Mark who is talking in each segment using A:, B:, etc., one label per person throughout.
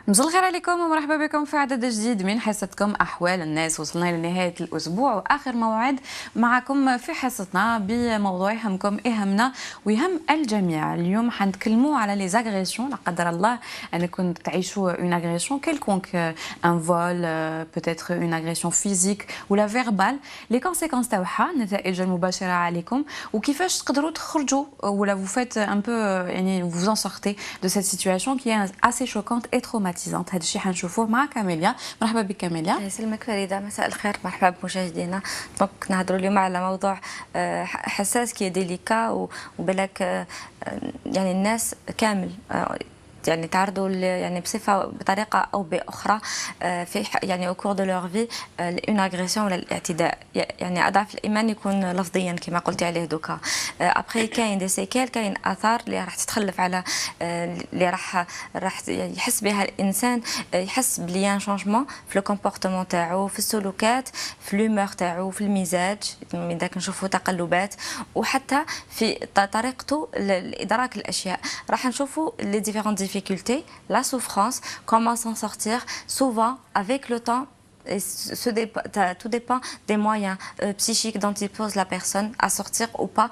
A: مساء الخير عليكم ومرحبا بكم في عدد جديد من حصتكم أحوال الناس. وصلنا لنهاية الأسبوع وآخر موعد معكم في حصتنا بموضوع يهمكم يهمنا ويهم الجميع. اليوم حنتكلموا على لي زاغريسيون، لا قدر الله أنكم تعيشوا اون اغريسيون كيلكونك، ان فول، بوتيتر اون اغريسيون فيزيك ولا فيربال، لي كونسيكونس تاعها، النتائج المباشرة عليكم وكيفاش تقدروا تخرجوا ولا vous faites un peu يعني vous en sortez de cette situation qui est assez choquante et traumatisante. هذا الشيء حنشوفوه مع كاميليا. مرحبا بك كاميليا.
B: يسلمك فريدة، مساء الخير، مرحبا بمشاهدينا. دونك نهضروا اليوم على موضوع حساس كي ديليكا وبالك يعني الناس كامل يعني تعرضوا يعني بصفه بطريقه او باخرى في يعني او كور دو لور في اون اغريسيون ولا الاعتداء. يعني اضعف الايمان يكون لفظيا كما قلتي عليه دوكا. ابخي كاين دي سيكيل، كاين اثار اللي راح تتخلف على اللي راح يحس بها الانسان، يحس بلي ان شونجمون في لو كومبورتمون تاعو، في السلوكات، في لومور تاعو، في المزاج من ذاك نشوفوا تقلبات، وحتى في طريقته لادراك الاشياء. راح نشوفوا لي ديفيرون difficultés, la souffrance, comment s'en sortir, souvent avec le temps. Et tout dépend des moyens psychiques dont dispose la personne à sortir ou pas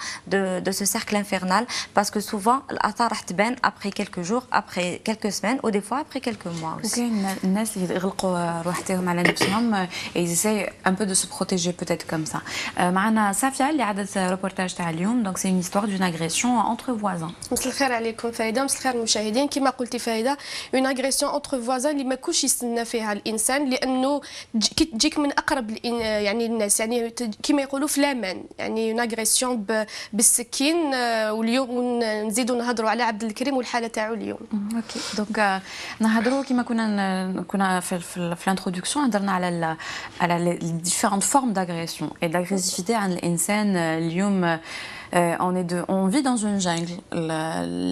B: de ce cercle infernal, parce que souvent l'athar راح تبان après quelques jours, après quelques semaines ou des fois après quelques mois aussi.
A: وكاين الناس اللي يغلقوا روحتهم على نفسهم et essaient un peu de se protéger peut-être comme ça. معنا صافية اللي عدت روبورتاج تاع اليوم. donc c'est une histoire d'une agression entre voisins.
C: مساء الخير عليكم فريده، مساء الخير المشاهدين. كما قلتي فريده، اون اغريسيون اونتر فوازان اللي ما كلش يستنى فيها الانسان، لانه كي تجيك من اقرب يعني الناس، يعني كما يقولوا في الامان، يعني اون اغريسيون بالسكين. واليوم نزيدوا نهضروا على عبد الكريم والحاله تاعو اليوم.
A: اوكي دونك نهضروا كما كنا في الانتروداكسيون هضرنا على لي ديفيرونت فورم داغريسيون اي داغريسيفيتي عند الانسان. اليوم on vit dans une jungle.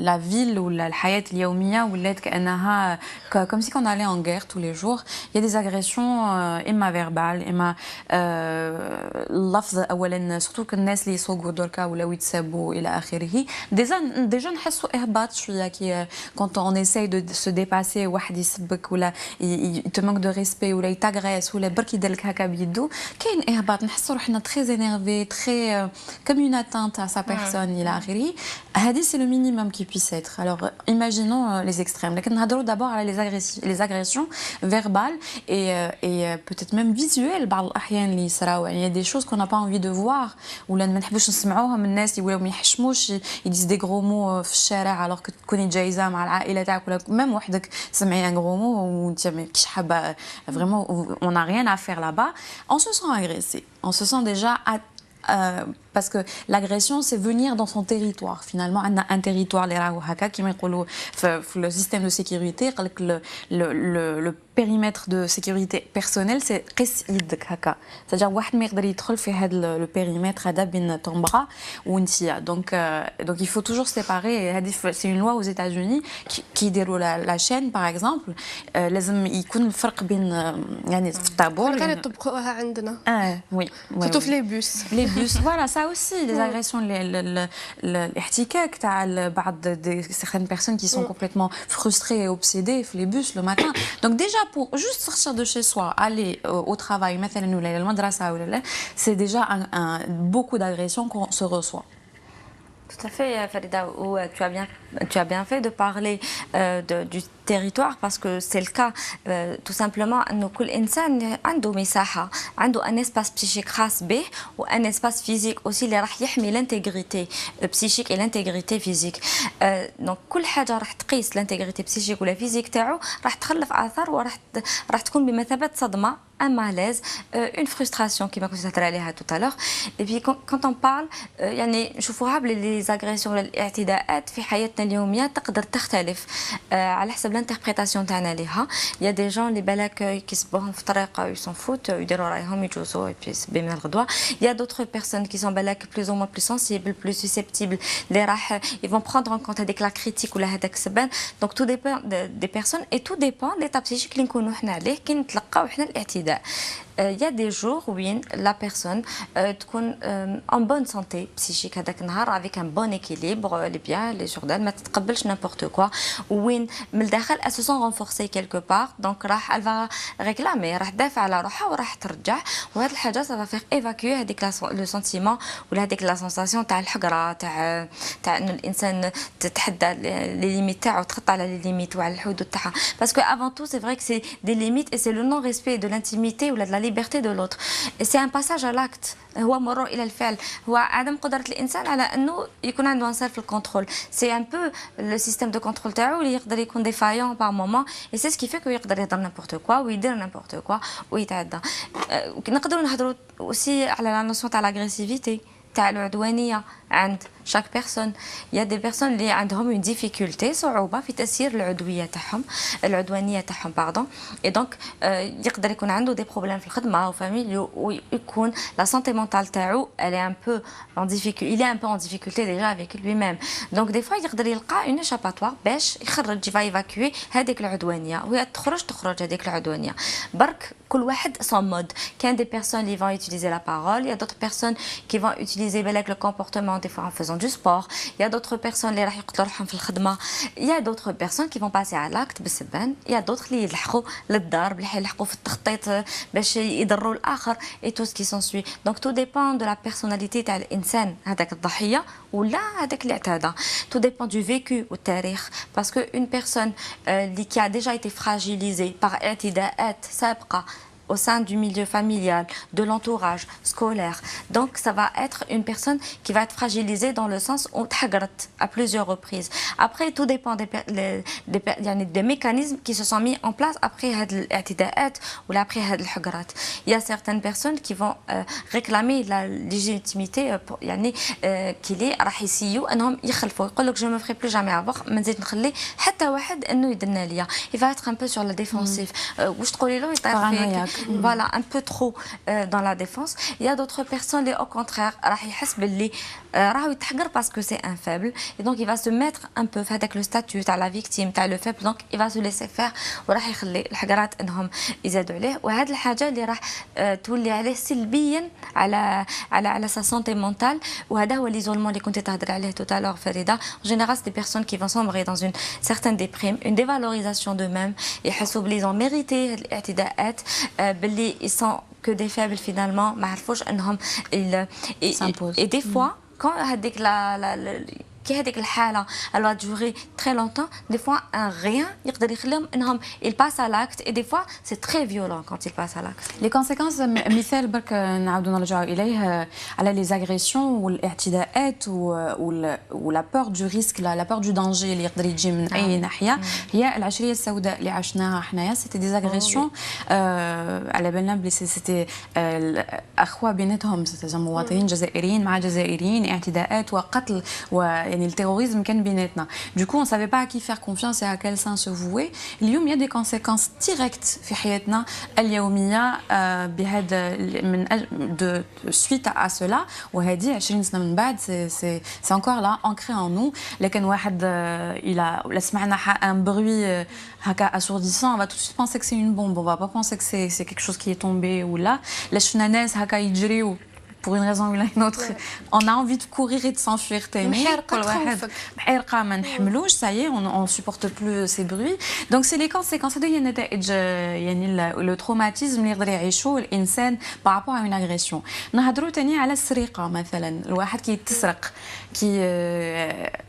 A: La ville ou la الحياة اليومية ولات كأنها comme si on allait en guerre tous les jours. Il y a des agressions إما verbales إما اللفظ أولا، surtout الناس اللي يسوقوا دركا ولا يتسابوا إلى آخره. déjà نحسوا إهباط شوية كي quand on essaye de se dépasser، واحد يسبك ولا il te manque de respect ولا يتاغريس ولا برك يدلك هكا بيدو، كاين إهباط، نحسوا روحنا très énervé، très comme une atteinte à sa personne إلى آخره. هذه c'est le minimum qui puisse être. Alors imaginons les extrêmes. لكن نهضروا d'abord على les agressions verbales et peut-être même visuelles بعض الأحيان اللي يصراو. يعني des choses qu'on n'a pas envie de voir ولا ما نحبوش نسمعوهم. الناس يقولوا ما يحشموش يديز دي gros mots في الشارع alors que تكوني جايزة مع العائلة تاعك ولا même وحدك تسمعي un gros mot وانت ماكيش حابة. Vraiment on n'a rien à faire là-bas. On se sent agressé. On se sent déjà parce que l'agression c'est venir dans son territoire. Finalement on a un territoire اللي راهو هكا كيما يقولوا في le système de sécurité. قال لك le périmètre de sécurité personnelle c'est قيس يدك هكا، c'est-à-dire واحد ما يقدر يدخل في هذا le périmètre هذا بين ton bras وانتيا. donc il faut toujours séparer. c'est une loi aux États-Unis qui يديروا la chaîne par exemple. لازم يكون الفرق بين يعني في الطابور
C: كانوا يطبقوها عندنا.
A: oui
C: surtout في les bus.
A: les bus voilà ça aussi les agressions الاحتكاك تاع بعض certaines personnes qui sont complètement frustrées et obsédées في les bus le matin. donc déjà pour juste sortir de chez soi, aller au travail مثلا ولا المدرسة ولا c'est déjà beaucoup d'agressions qu'on se reçoit.
B: Tout à fait, Farida, tu as bien fait de parler du territoire, parce que c'est le cas. Tout simplement انه كل انسان عنده مساحه، عنده ان اسباس بسيشيك خاص به وان اسباس فيزيك اوسي اللي راح يحمي لانتيغريتي بسيشيك اي لانتيغريتي فيزيك. دونك كل حاجه راح تقيس لانتيغريتي بسيشيك ولا فيزيك تاعو راح تخلف اثار وراح تكون بمثابه صدمه، un malaise, une frustration كما كنت تهضر عليها tout à l'heure. et puis quand on parle يعني نشوفوها بلي les agressions ولا الاعتداءات في حياتنا اليوميه تقدر تختلف على حسب الانتربريتاسيون تاعنا ليها. يا دي جون اللي بالك كيسبوهم في الطريق يسون فوت يديروا رايهم يجوزوا اي بي سبي من الغدوه. يا d'autres personnes qui sont بالك plus ou moins plus sensibles plus susceptibles اللي راح ils vont prendre en compte هذيك لا كريتيك ولا هذاك السبان. donc tout dépend des personnes et tout dépend de l'état psychique اللي نكونوا حنا عليه كي نتلقاو حنا الاعتداء. il y a des jours où la personne تكون en bonne santé psychique هذاك النهار avec un bon équilibre les biens les jours ما تتقبلش n'importe quoi وين من الداخل elle se sent renforcée quelque part donc راح elle va réclamer راح تدافع على روحها وراح ترجع وهذه الحاجه ça va faire évacuer هذيك le sentiment ولا هذيك la sensation تاع الحقره تاع انه الانسان تتحدى لي ليميت تاعو تخطى على لي ليميت وعلى الحدود تاعها parce que avant tout c'est vrai que c'est des limites et c'est le non respect de l'intimité ou de la liberté de l'autre et c'est un passage à l'acte هو مرور الى الفعل هو عدم قدره الانسان على انه يكون عنده ان سيلف كنترول سي ان بو لو سيستيم دو كنترول تاعو اللي يقدر يكون ديفايون بار مومون اي سي سكي فيكو يقدر يهضر نيمبورت كوا ويدير نيمبورت كوا ويتعدى نقدروا نهضروا aussi على لا نوسيون تاع لاغريسيفيتي تاع العدوانيه عند chaque personne il y a des personnes اللي عندهم une difficulté صعوبه في تسيير العدوانيه تاعهم باردون et donc يقدر يكون عنده des problèmes في الخدمه او فاميليو ويكون la santé mentale تاعو elle est un peu en difficulté il est un peu en difficulté déjà avec lui-même donc des fois يقدر يلقى une échappatoire باش يخرج va évacuer هذيك العدوانيه وهي تخرج هذيك العدوانيه برك كل واحد son mode كاين des personnes qui vont utiliser la parole il y a d'autres personnes qui vont utiliser le comportement des fois en faisant du sport il y a d'autres personnes اللي راح يقتلوا روحهم في الخدمه il y a d'autres personnes qui vont passer à l'acte بالسبان il y a d'autres اللي يلحقوا للضرب اللي يلحقوا في التخطيط باش يضروا الاخر et tout ce qui s'ensuit donc tout dépend de la personnalité تاع الانسان هذاك الضحيه ولا هذاك اللي اعتدى tout dépend du vécu والتاريخ parce que une personne qui a déjà été fragilisée par اعتداءات سابقه au sein du milieu familial, de l'entourage scolaire. Donc ça va être une personne qui va être fragilisée dans le sens où تحقرت à plusieurs reprises. Après tout dépend des mécanismes qui se sont mis en place après هاد الاعتداءات ou après هاد الحقرات. Il y a certaines personnes qui vont réclamer la légitimité يعني كلي راح يسيو انهم يخلفوا يقول لك je me ferai plus jamais avoir ما نزيد نخلي حتى واحد انه يدنا ليا. Il va être un peu sur le défensif. واش تقولي له يطيح voilà un peu trop dans la défense il y a d'autres personnes qui au contraire راح يحس باللي راهو يتحقر parce que c'est un faible et donc il va se mettre un peu في هذاك le statut تاع la victime تاع le faible donc il va se laisser faire وراح يخلي الحقرات انهم يزادوا عليه وهذه الحاجه اللي راح تولي عليه سلبيا على sa santé mentale وهذا هو ليزولمون اللي كنت تهضري عليه tout à l'heure فريده en général c'est des personnes qui vont sombrer dans une certaine déprime une dévalorisation d'eux-mêmes يحسوا بلي ont mérité الاعتداءات باللي ils sont que des faibles finalement ما عرفوش انهم et des fois quand هذيك كي هذيك الحاله elle va durer très longtemps des fois un rien يقدر يخليهم انهم ils passent à l'acte et des fois c'est très violent quand ils passent à l'acte
A: les conséquences مثال برك نعاودوا نرجعوا اليه على les agressions والاعتداءات ولا peur du risque la peur du danger اللي يقدر يجي من اي ناحيه هي العشريه السوداء اللي عشناها حنايا c'était des agressions على بالنا بلي c'était اخوه بيناتهم مواطنين جزائريين مع جزائريين اعتداءات وقتل يعني التيروريزم كان بيناتنا du coup on savait pas à qui faire confiance et à quel sein se vouer اليوم il y a des conséquences directes في حياتنا اليوميه بهذا من de suite à cela وهذه 20 سنه من بعد c'est encore là ancré en nous لكن واحد il a ولا سمعنا un bruit هكا assourdissant on va tout de suite penser que c'est une bombe on va pas penser que c'est quelque chose qui est tombé ou là لا شفنا ناس هكا يجريو pour une raison ou une autre on a envie de courir et de s'enfuir تاني كل واحد بحرقه ما نحملوش ça y est on supporte plus ces bruits donc c'est les conséquences هذه هي النتائج يعني le traumatisme اللي يقدر يعيشوه الانسان par rapport à une agression نهضروا تاني على السرقه مثلا الواحد كي تسرق كي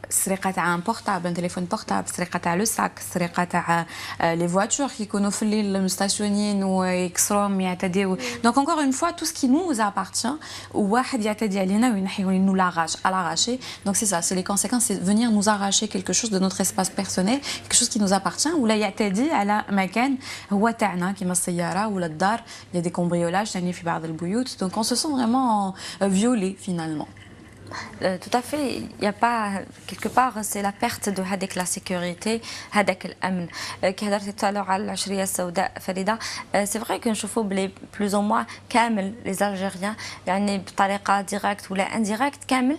A: السرقه تاع ان بورتابل تليفون بورتابل السرقه تاع لو ساك السرقه تاع لي فواتور كيكونوا في الليل مستاسيونين ويكسروهم يعتديو donc encore une fois tout ce qui nous appartient واحد يعتدي علينا وينحيو nous l'arrache à l'arracher donc c'est ça c'est les conséquences c'est venir nous arracher quelque chose de notre espace personnel quelque chose qui nous appartient ولا يعتدي على مكان هو تاعنا كيما السياره ولا الدار il y a des cambriolages ثاني في بعض البيوت donc on se sent vraiment violé finalement
B: tout à fait. Il n'y a pas, quelque part, c'est la perte de la sécurité, هذاك الأمن. كي هضرتي tout à l'heure على العشرية السوداء فريدة, c'est vrai que نشوفوا بلي plus ou moins كامل les Algériens يعني بطريقة directe ولا indirecte كامل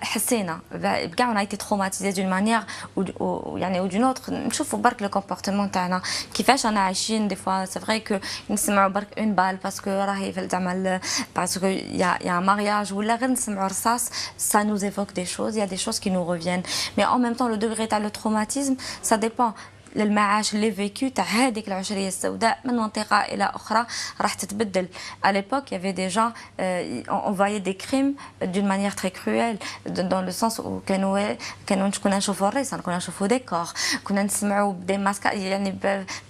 B: حسينا بكاع on a été traumatisés d'une manière ou يعني ou d'une autre. نشوفوا برك le comportement تاعنا كيفاش أنا عايشين. des fois c'est vrai que نسمعوا برك une balle parce que راهي في زعما parce que y a un mariage ولا غير نسمعوا رصاص, ça nous évoque des choses, il y a des choses qui nous reviennent. Mais en même temps le degré تاع le traumatisme ça dépend للمعاش اللي فيكو تاع هذيك العشريه السوداء من منطقه الى اخرى راح تتبدل. à l'époque il y avait des gens on voyait des crimes d'une manière très cruelle dans le sens où كانوا كنا نشوفوا الرصاص, كنا نشوفوا دي كور, كنا نسمعوا دي ماسك يعني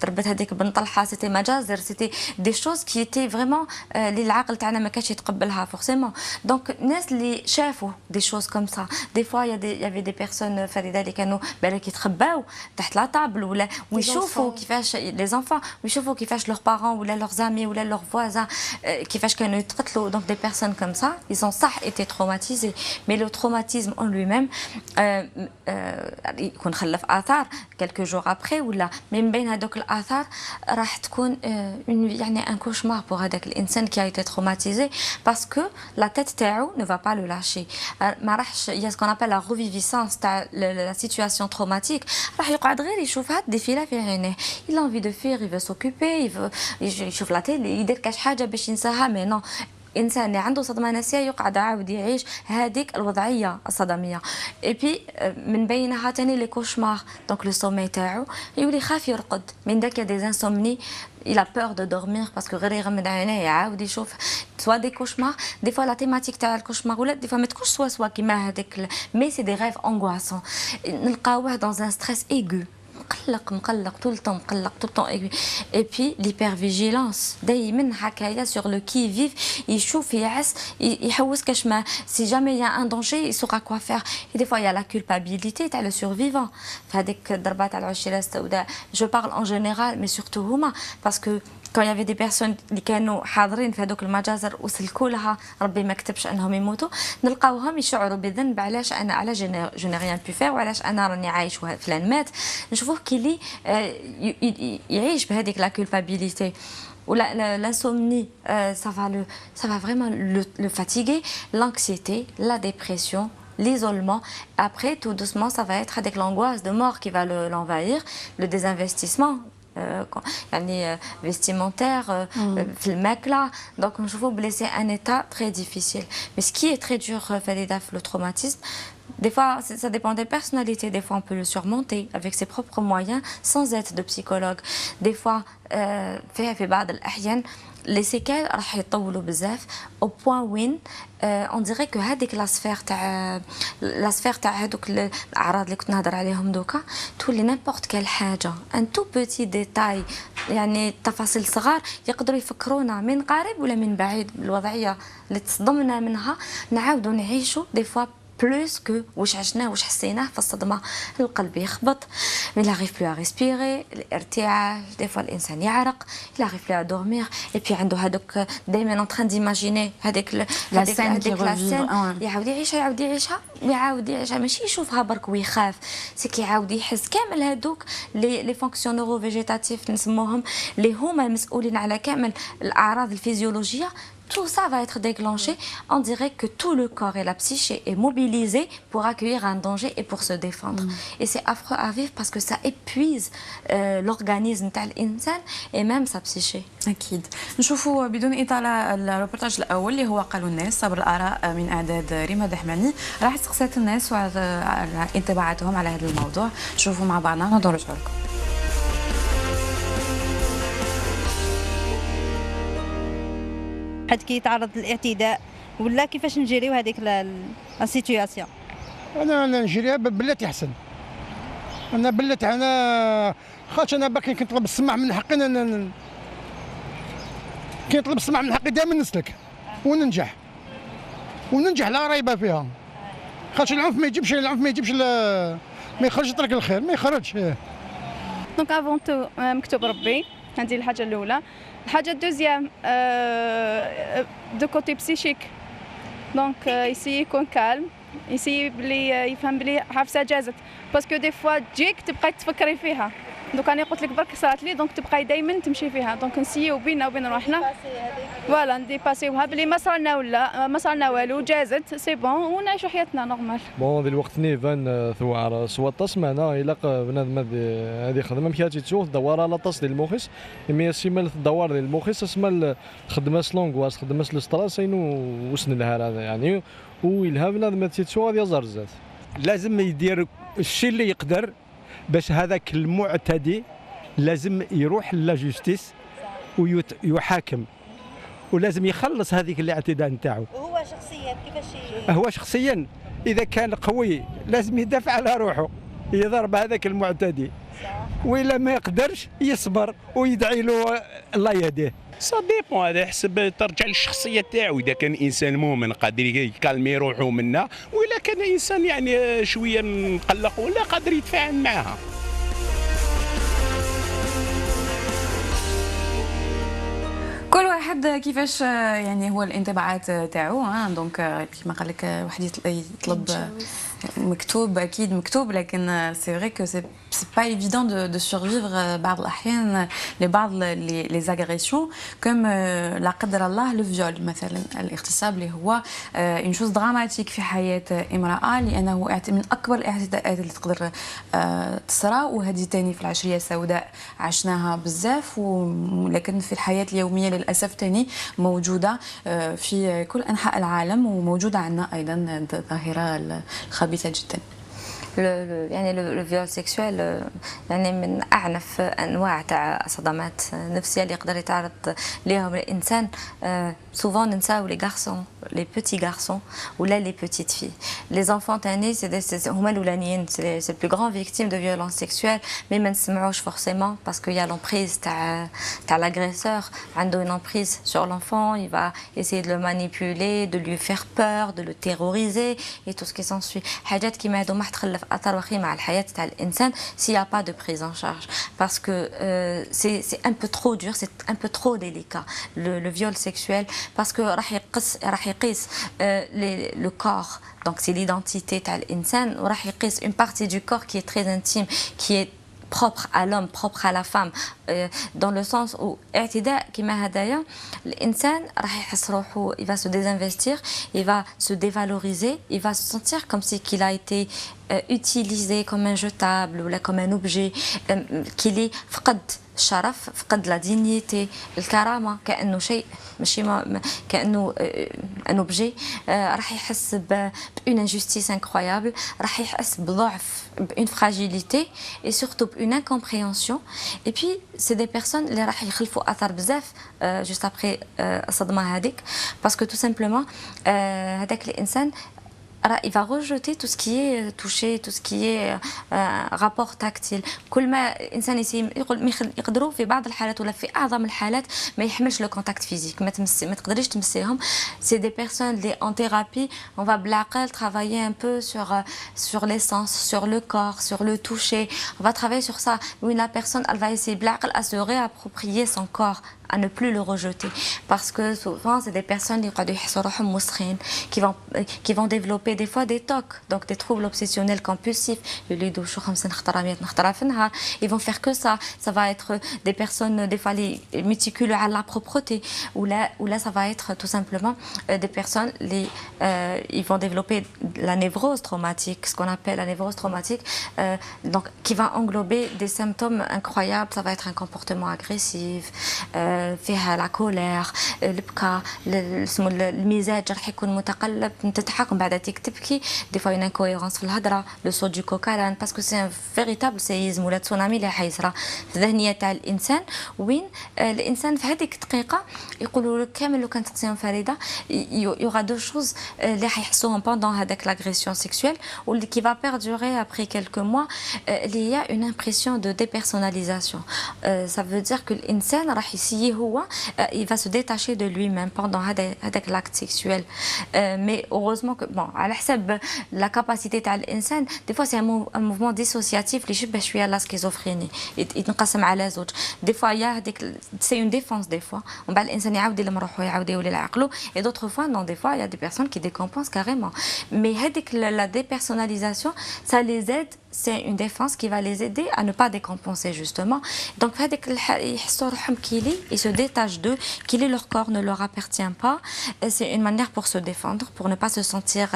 B: ضربت هذيك بن طلحه, سيتي مجازر, سيتي دي شوز كي ايتي فريمون اللي العقل تاعنا ما كانش يتقبلها فورسيمون. دونك الناس اللي شافوا دي شوز كوم سا دي فوا y avait des personnes فريده اللي كانوا بالك يتخباو تحت لا طابل ولا ويشوفوا كيفاش لي زانفون ويشوفوا كيفاش لور بارون ولا لور زامي ولا لور فوازان كيفاش كانوا يتقتلوا. دونك دي بيرسون كوم سا ils ont صح été traumatisés, mais le traumatisme en lui-même يكون خلف اثار quelques jours après ولا من بين هذوك الاثار راح تكون يعني un cauchemar pour هذاك الانسان qui a été traumatisé parce que la tête تاعو ne va pas le lâcher. ما راحش il y a ce qu'on appelle la reviviscence تاع la situation traumatique, راح يقعد غير يشوفها ديفيلا في عينيه. il a envie de fuir, il veut s'occuper, il veut يشوف لا تيلي, يدير كاش حاجه باش ينساها. مي نو, انسان اللي عنده صدمه نفسيه يقعد عاود يعيش هذيك الوضعيه الصدميه. اي بي من بينها ثاني لي كوشمار. دونك لو سومي تاعو يولي يخاف يرقد من داك دي انسومني, il a peur de dormir parce que غير يغمض عينيه يعاود يشوف سوا دي كوشمار. دي فوا لا تيماتيك تاع الكوشمار ولا دي فوا ما تكونش سوا كيما هذاك, مي سي دي ريف انغواسون. نلقاوه dans un stress aigu, مقلق طول الطون, مقلق طول الطون. اي بي ليبرفيجيلانس دائما هكايا سور لو كي فيف, يشوف يعس يحوس كاش ما سي جامي يا ان دونجي يسوق كوا فير. دي فوا يا لا كولبابيليتي تاع لو سورفيفون فهذيك الضربه تاع العشيره السوداء. جو بارل ان جينيرال مي سورتو هما باسكو كان يافي دي بيرسون اللي كانوا حاضرين في هذوك المجازر وسلكوا لها ربي ما كتبش انهم يموتوا, نلقاوهم يشعروا بذنب علاش انا على جو ني ريان بو فير وعلاش انا راني عايش وفلان مات. نشوفوه كي يعيش بهذيك لا كولبابيليتي ولا l'insomnie, ça va vraiment le fatiguer, l'anxiété, la dépression, l'isolement. Après tout doucement ça va être avec l'angoisse de mort qui va l'envahir, le désinvestissement يعني vestimentaire في الماكله. دونك نشوفوا بلي سي ان ايتا تري ديفيسيل. مي سكي تري دور فريده في لو تروماتيزم des fois ça dépend des personnalités, des fois on peut le surmonter avec ses propres moyens sans aide de psychologue. des fois في بعض الأحيان les séquelles راح يطولوا بزاف au point وين on dirait que هذيك لا سفير تاع هذوك الاعراض اللي كنت نهضر عليهم دوكا تولي نيمبورط كال حاجه ان تو بوتي ديتاي, يعني تفاصيل صغار يقدروا يفكرونا من قريب ولا من بعيد. الوضعيه اللي تصدمنا منها نعاودوا نعيشوا دي فوا بلوس كو واش عشناه واش حسيناه في الصدمه. القلب يخبط, il arrive plus à respirer, الارتعاش, دي فوا الانسان يعرق, il arrive plus à dormir. et puis عنده هذوك دائما en train d'imaginer هذيك لا سين يعاود يعيشها ماشي يشوفها برك ويخاف, سي كيعاود يحس كامل هذوك لي فونكسيون نورو فيجيتاتيف نسموهم اللي هما المسؤولين على كامل الاعراض الفيزيولوجيه. Tout ça va être déclenché. On dirait que tout le corps et la psyché est mobilisé pour accueillir un danger et pour se défendre. Et c'est affreux à vivre parce que ça épuise l'organisme تاع الإنسان et même sa psyché.
A: أكيد. نشوفوا بدون إطالة الروبورتاج الأول اللي هو قالوا الناس صبر الآراء من إعداد ريما دحماني. راح استقصيت الناس وعلى انطباعاتهم على هذا الموضوع. نشوفوا مع بعضنا نرجع لكم.
D: حد كيتعرض للاعتداء ولا كيفاش نجيريو هذيك لا سيتوياسيون.
E: انا نجيريها بلاتي احسن. انا بلات انا خاطش انا باقي كنطلب السماح من حقي. كنطلب السماح من حقي دائما نسلك وننجح لا ريبه فيها. خاطش العنف ما يجيبش ما يخرجش طريق الخير, ما يخرجش.
F: دونك افون تو مكتوب ربي, هذه الحاجه الاولى. الحاجه الدوزيام دو كوتي بسيشيك دونك يسي يكون كالم، يسي بلي يفهم بلي حفصه جازت، باسكو دي فوا تجيك تبقاي تفكري فيها. دوك راني قلت لك برك صارت لي، دونك تبقاي دائما تمشي فيها، دونك نسيو بيننا وبين روحنا فوالا نديباسيوها بلي ما صرالنا ولا ما صرالنا والو، جازت سي بون ونعيشوا حياتنا نورمال.
G: بون ذي الوقت نيفان ثوار سواط سمعنا إلا بنادم هذه خدمة مكياتي تشوف دوار على طاس ديال المخيس، إمي سيما الدوار ديال المخيس اسمها خدمة سلونغواس، خدمة الستراس إنو وسن لها هذا يعني، ويلها بنادم تيتشوف غادي يزرزات.
H: لازم يدير الشيء اللي يقدر باش هذاك المعتدي لازم يروح لا جوستيس ويحاكم، ولازم يخلص هذيك الاعتداء نتاعو.
D: وهو شخصيا كيفاش
H: هو شخصيا اذا كان قوي لازم يدافع على روحه، يضرب هذاك المعتدي، والا ما يقدرش يصبر ويدعي له الله يهديه.
I: سا ديبون، هذا حسب ترجع للشخصيه تاعو. اذا كان انسان مؤمن قادر يكالمي روحه منا، والا كان انسان يعني شويه مقلق ولا قادر يتفاعل معها.
A: كل واحد كيفاش يعني هو الانطباعات تاعو. دونك كيما قال لك واحد يطلب مكتوب، اكيد مكتوب، لكن سي فري كو سي با ايفيدون دو سورفيفر بعض الاحيان لبعض لي زاغريسيون كوم لا قدر الله لو فيول مثلا، الاغتصاب اللي هو اون شوز دراماتيك في حياه امراه، لانه من اكبر الاعتداءات اللي تقدر تصرى، وهذه ثاني في العشريه السوداء عشناها بزاف، ولكن في الحياه اليوميه للاسف ثاني موجوده في كل انحاء العالم، وموجوده عندنا ايضا ظاهره خبيثه جدا.
B: يعني لو فيول سيكسوال يعني من اعنف انواع تاع صدمات نفسيه اللي يقدر يتعرض ليهم الانسان. سوفون ننساو لي غارسون، لي بوتي غارسون ولا لي بوتيت في. لي زانفون تاني سي هما الاولانيين، سي بلو غران فيكتيم دو فيولونس سيكسوال، مي ما نسمعوش فورسيمون باسكو يا لومبريز تاع لاغريسور، عنده une emprise sur l'enfant, il va essayer de le manipuler, de lui faire peur, de le terroriser et tout ce qui s'ensuit. حاجات كيما هادو ما تخلف اثر وخيم على الحياه تاع الانسان s'il n'y a pas de prise en charge, parce que c'est un peu trop dur, c'est un peu trop délicat le viol sexuel, parce que راح يقيس le corps, donc c'est l'identité تاع الانسان, وراح يقيس une partie du corps qui est très intime, qui est propre à l'homme, propre à la femme, dans le sens où اعتداء كيما هدايا الانسان راح يحس روحه, il va se désinvestir, il va se dévaloriser, il va se sentir comme si qu'il a été utilisé comme un jetable ou comme un objet, qu'il est فقد الشرف, فقد لا دينيتي, الكرامه, كانه شيء ماشي كانه ان اوبجي. راح يحس بune injustice incroyable, راح يحس بضعف, بune fragilité et surtout بune incompréhension. Et puis c'est des personnes اللي راح يخلفوا اثر بزاف juste après الصدمه هذيك, parce que tout simplement هذاك الانسان il va rejeter tout ce qui est touché, tout ce qui est rapport tactile. كل ما الانسان يقدروا في بعض الحالات ولا في اعظم الحالات ما يحملش لو كونتاكت فيزيك, ما تقدريش تمسيهم. سي دي بيرسون اللي en thérapie on va بالعقل travailler un peu sur les sens, sur le corps, sur le toucher, on va travailler sur ça, où la personne elle va essayer بالعقل à se réapproprier son corps, à ne plus le rejeter, parce que souvent c'est des personnes qui يقعدوا يحسوا روحهم مسخين, qui vont développer des fois des TOC, donc des troubles obsessionnels compulsifs. يوليدوا شو 50 خطره 100 خطره في النهار, ils vont faire que ça va être des personnes des fois les méticuleux à la propreté, ou là ça va être tout simplement des personnes ils vont développer la névrose traumatique, ce qu'on appelle la névrose traumatique, donc qui va englober des symptômes incroyables. Ça va être un comportement agressif, فيها لا كولير, البكاء, المزاج راح يكون متقلب, تتحكم بعد تبكي, دي فوا une incohérence في الهضره, لو صوت دو كوكالان, باسكو سي ان فيريتابل سيزم ولا تسونامي اللي حيصرى في الذهنيه تاع الانسان, وين الانسان في هذيك الدقيقه يقولوا لك كامل لو كانت تقسيم فريده يوغا دو شوز اللي حيحسوهم بوندون هذاك لاغريسيون سيكسويل, واللي كي va perdurer après quelques mois. Il y a une impression de dépersonnalisation, ça veut dire que الانسان راح يسيي اللي هو il va se détacher de lui-même pendant هذاك l'acte sexuel. Mais heureusement que bon على حسب la capacité تاع الانسان des fois c'est un mouvement dissociatif اللي يشبه شويه لا سكيزوفريني يتنقسم على زوج. des fois il y a هذيك c'est une défense des fois ومن بعد الانسان يعاود يلم روحو يعاود يولي لعقله et d'autres fois non des fois il y a des personnes qui décompensent carrément. Mais هذيك la dépersonnalisation ça les aide, c'est une défense qui va les aider à ne pas décompenser justement. Donc ils se détachent d'eux, leur corps ne leur appartient pas. C'est une manière pour se défendre, pour ne pas se sentir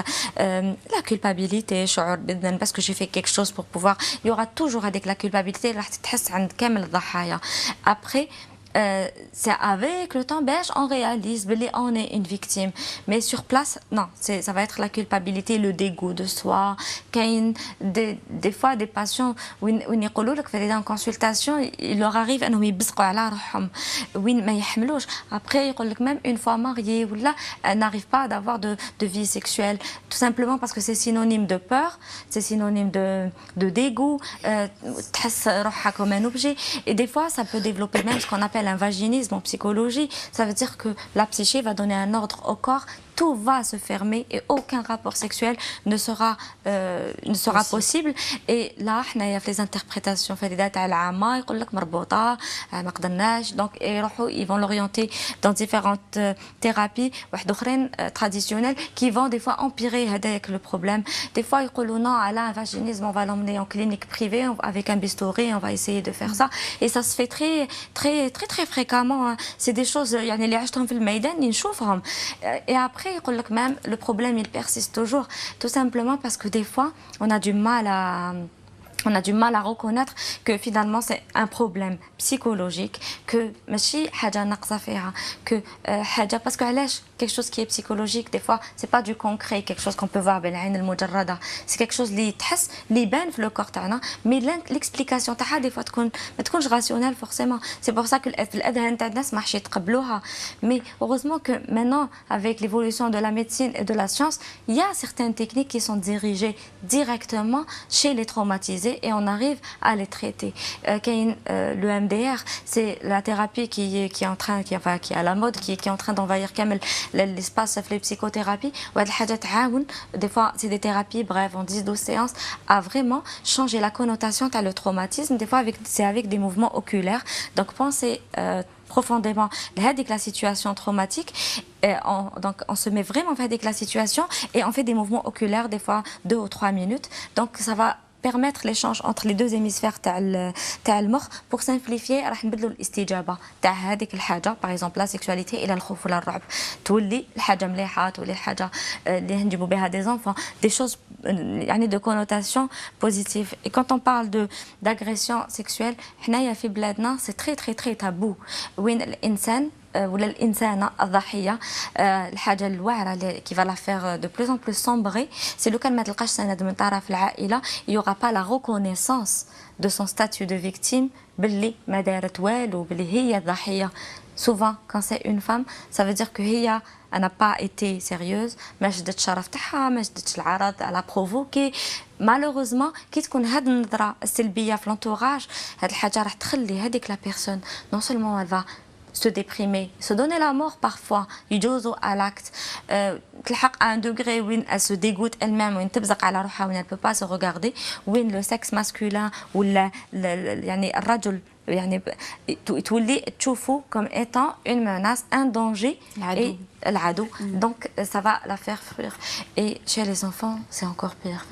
B: la culpabilité, parce que j'ai fait quelque chose pour pouvoir. Il y aura toujours avec la culpabilité, après. C'est avec le temps on réalise on est une victime, mais sur place non, ça va être la culpabilité, le dégoût de soi. Des fois des patients où en consultation il leur arrive انهم يبصقوا على روحهم وين ما يحملوش. Après يقول لك même une fois marié ou là n'arrive pas d'avoir de vie sexuelle tout simplement parce que c'est synonyme de peur, c'est synonyme de dégoût, تحس روحها comme un objet. Et des fois ça peut développer même ce qu'on appelle un vaginisme en psychologie. Ça veut dire que la psyché va donner un ordre au corps, tout va se fermer et aucun rapport sexuel ne sera possible. Et là il y a les interprétations donc ils vont l'orienter dans différentes thérapies traditionnelles qui vont des fois empirer le problème. Des fois ils non, elle a un vaginisme, on va l'emmener en clinique privée avec un bistouri, on va essayer de faire ça. Et ça se fait très fréquemment. C'est des choses اللي عشتهم في الميدان نشوفهم. Et après même le problème il persiste toujours, tout simplement parce que des fois on a du mal à reconnaître que finalement c'est un problème psychologique, que ماشي حاجة ناقصة فيها, que حاجة parce que علاش quelque chose qui est psychologique des fois c'est pas du concret, quelque chose qu'on peut voir بالعين المجردة, c'est quelque chose اللي تحس اللي يبان في le corps تاعنا, mais l'explication تاعها des fois ما تكونش rationnelle forcément. C'est pour ça que الأذهان تاع الناس ما حش يتقبلوها. Mais heureusement que maintenant avec l'évolution de la médecine et de la science, il y a certaines techniques qui sont dirigées directement chez les traumatisés et on arrive à les traiter. Le MDR, c'est la thérapie qui est en train, qui est à la mode, qui est en train d'envahir l'espace de les psychothérapies. Des fois, c'est des thérapies brèves, en 10-12 séances, à vraiment changer la connotation à le traumatisme. Des fois, c'est avec des mouvements oculaires. Donc, pensez profondément avec la situation traumatique. Donc, on se met vraiment avec la situation et on fait des mouvements oculaires, des fois 2 ou 3 minutes. Donc, ça va permettre l'échange entre les deux hémisphères تاع المخ pour simplifier. راح نبدلوا الاستجابه تاع هذيك الحاجه, par exemple la sexualité الى الخوف ولا الرعب, تولي الحاجه مليحه, تولي الحاجه اللي نجيبوا بها des enfants, des choses يعني de connotation positive. Et quand on parle d'agression sexuelle حنايا في بلادنا c'est très tabou. وين الانسان ولا الإنسانة الضحية الحاجة الواعرة qui va la faire de plus en plus sombrer, c'est لو كان ما تلقاش سند من طرف العائلة, il y aura pas la reconnaissance de son statut de victime باللي ما دارت والو, باللي هي الضحية. Souvent quand c'est une femme, ça veut dire que هي elle n'a pas été sérieuse, ما شدت الشرف تاعها, ما شدتش العرض, elle a provoqué. Malheureusement كي تكون هاد النظرة السلبية في l'entourage, هاد الحاجة راح تخلي هذيك la personne non seulement elle va se déprimer, se donner la mort parfois, يجوزوا à l'acte, تلحق à un degré où elle se dégoûte elle-même, où تبزق على روحها, où elle ne peut pas se regarder, où le sexe masculin ou يعني الرجل يعني تولي تشوفه comme étant une menace, un danger et العدو. Donc ça va la faire fuir. Et chez les enfants, c'est encore pire.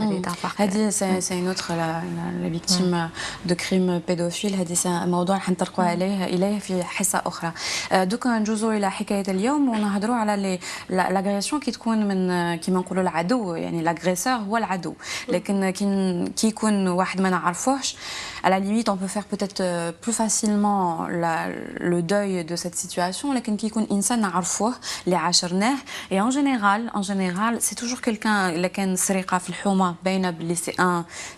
A: هذه c'est une autre la victime de crimes pédophiles. هذه c'est موضوع حنطرقوا إليه في حصة أخرى. دوكا نجوزوا إلى حكاية اليوم ونهضروا على لاغريسيون كي تكون من كيما نقولوا العدو, يعني لاغريسور هو العدو, لكن كي يكون واحد ما نعرفوهش, à la limite on peut faire peut-être plus facilement le deuil de cette situation, لكن كي يكون إنسان نعرفوه اللي عاشرناه. Et en général c'est toujours quelqu'un اللي كان سرقة في الحومة باينة باللي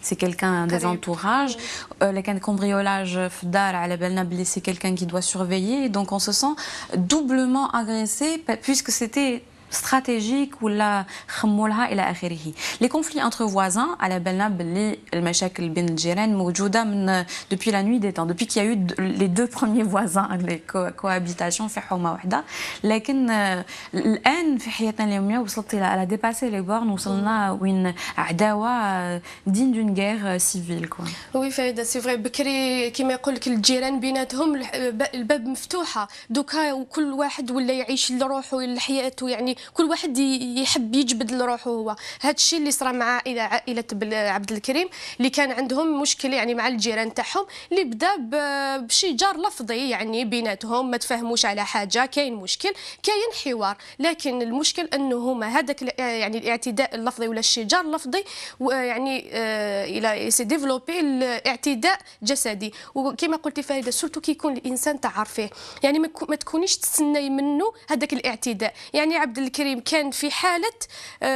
A: c'est quelqu'un des entourages, اللي كان cambriolage في الدار على بالنا باللي c'est quelqu'un qui doit surveiller, donc on se sent doublement agressé puisque c'était استراتيجيك ولا خموا لها الى اخره. لي كونفلي انتر فوازان على بالنا باللي المشاكل بين الجيران موجوده من دوبي لا نوي دي طون، دوبي كي يو لي دو بروميير فوازان لي كوابيتاسيون في حومه واحده. لكن الان في حياتنا اليوميه وصلت الى ديباسي لي بورن، وصلنا وين عداوه دين دون غير سيفيل كوا.
C: وي فايدة سي فري. بكري كيما يقول لك الجيران بيناتهم الباب مفتوحه، دوكا وكل واحد ولا يعيش لروحه لحياته، يعني كل واحد يحب يجبد لروحه هو. هذا الشيء اللي صرا مع عائله عبد الكريم اللي كان عندهم مشكل يعني مع الجيران تاعهم، اللي بدا بشي جار لفظي يعني بيناتهم، ما تفاهموش على حاجه، كاين مشكل، كاين حوار. لكن المشكل انه هما هذاك يعني الاعتداء اللفظي ولا الشجار اللفظي يعني الى سي ديفلوبي الاعتداء جسدي. وكما قلتي فريده سورتو كي يكون الانسان تعرفيه، يعني ما تكونيش تستناي منه هذاك الاعتداء. يعني عبد الكريم كان في حاله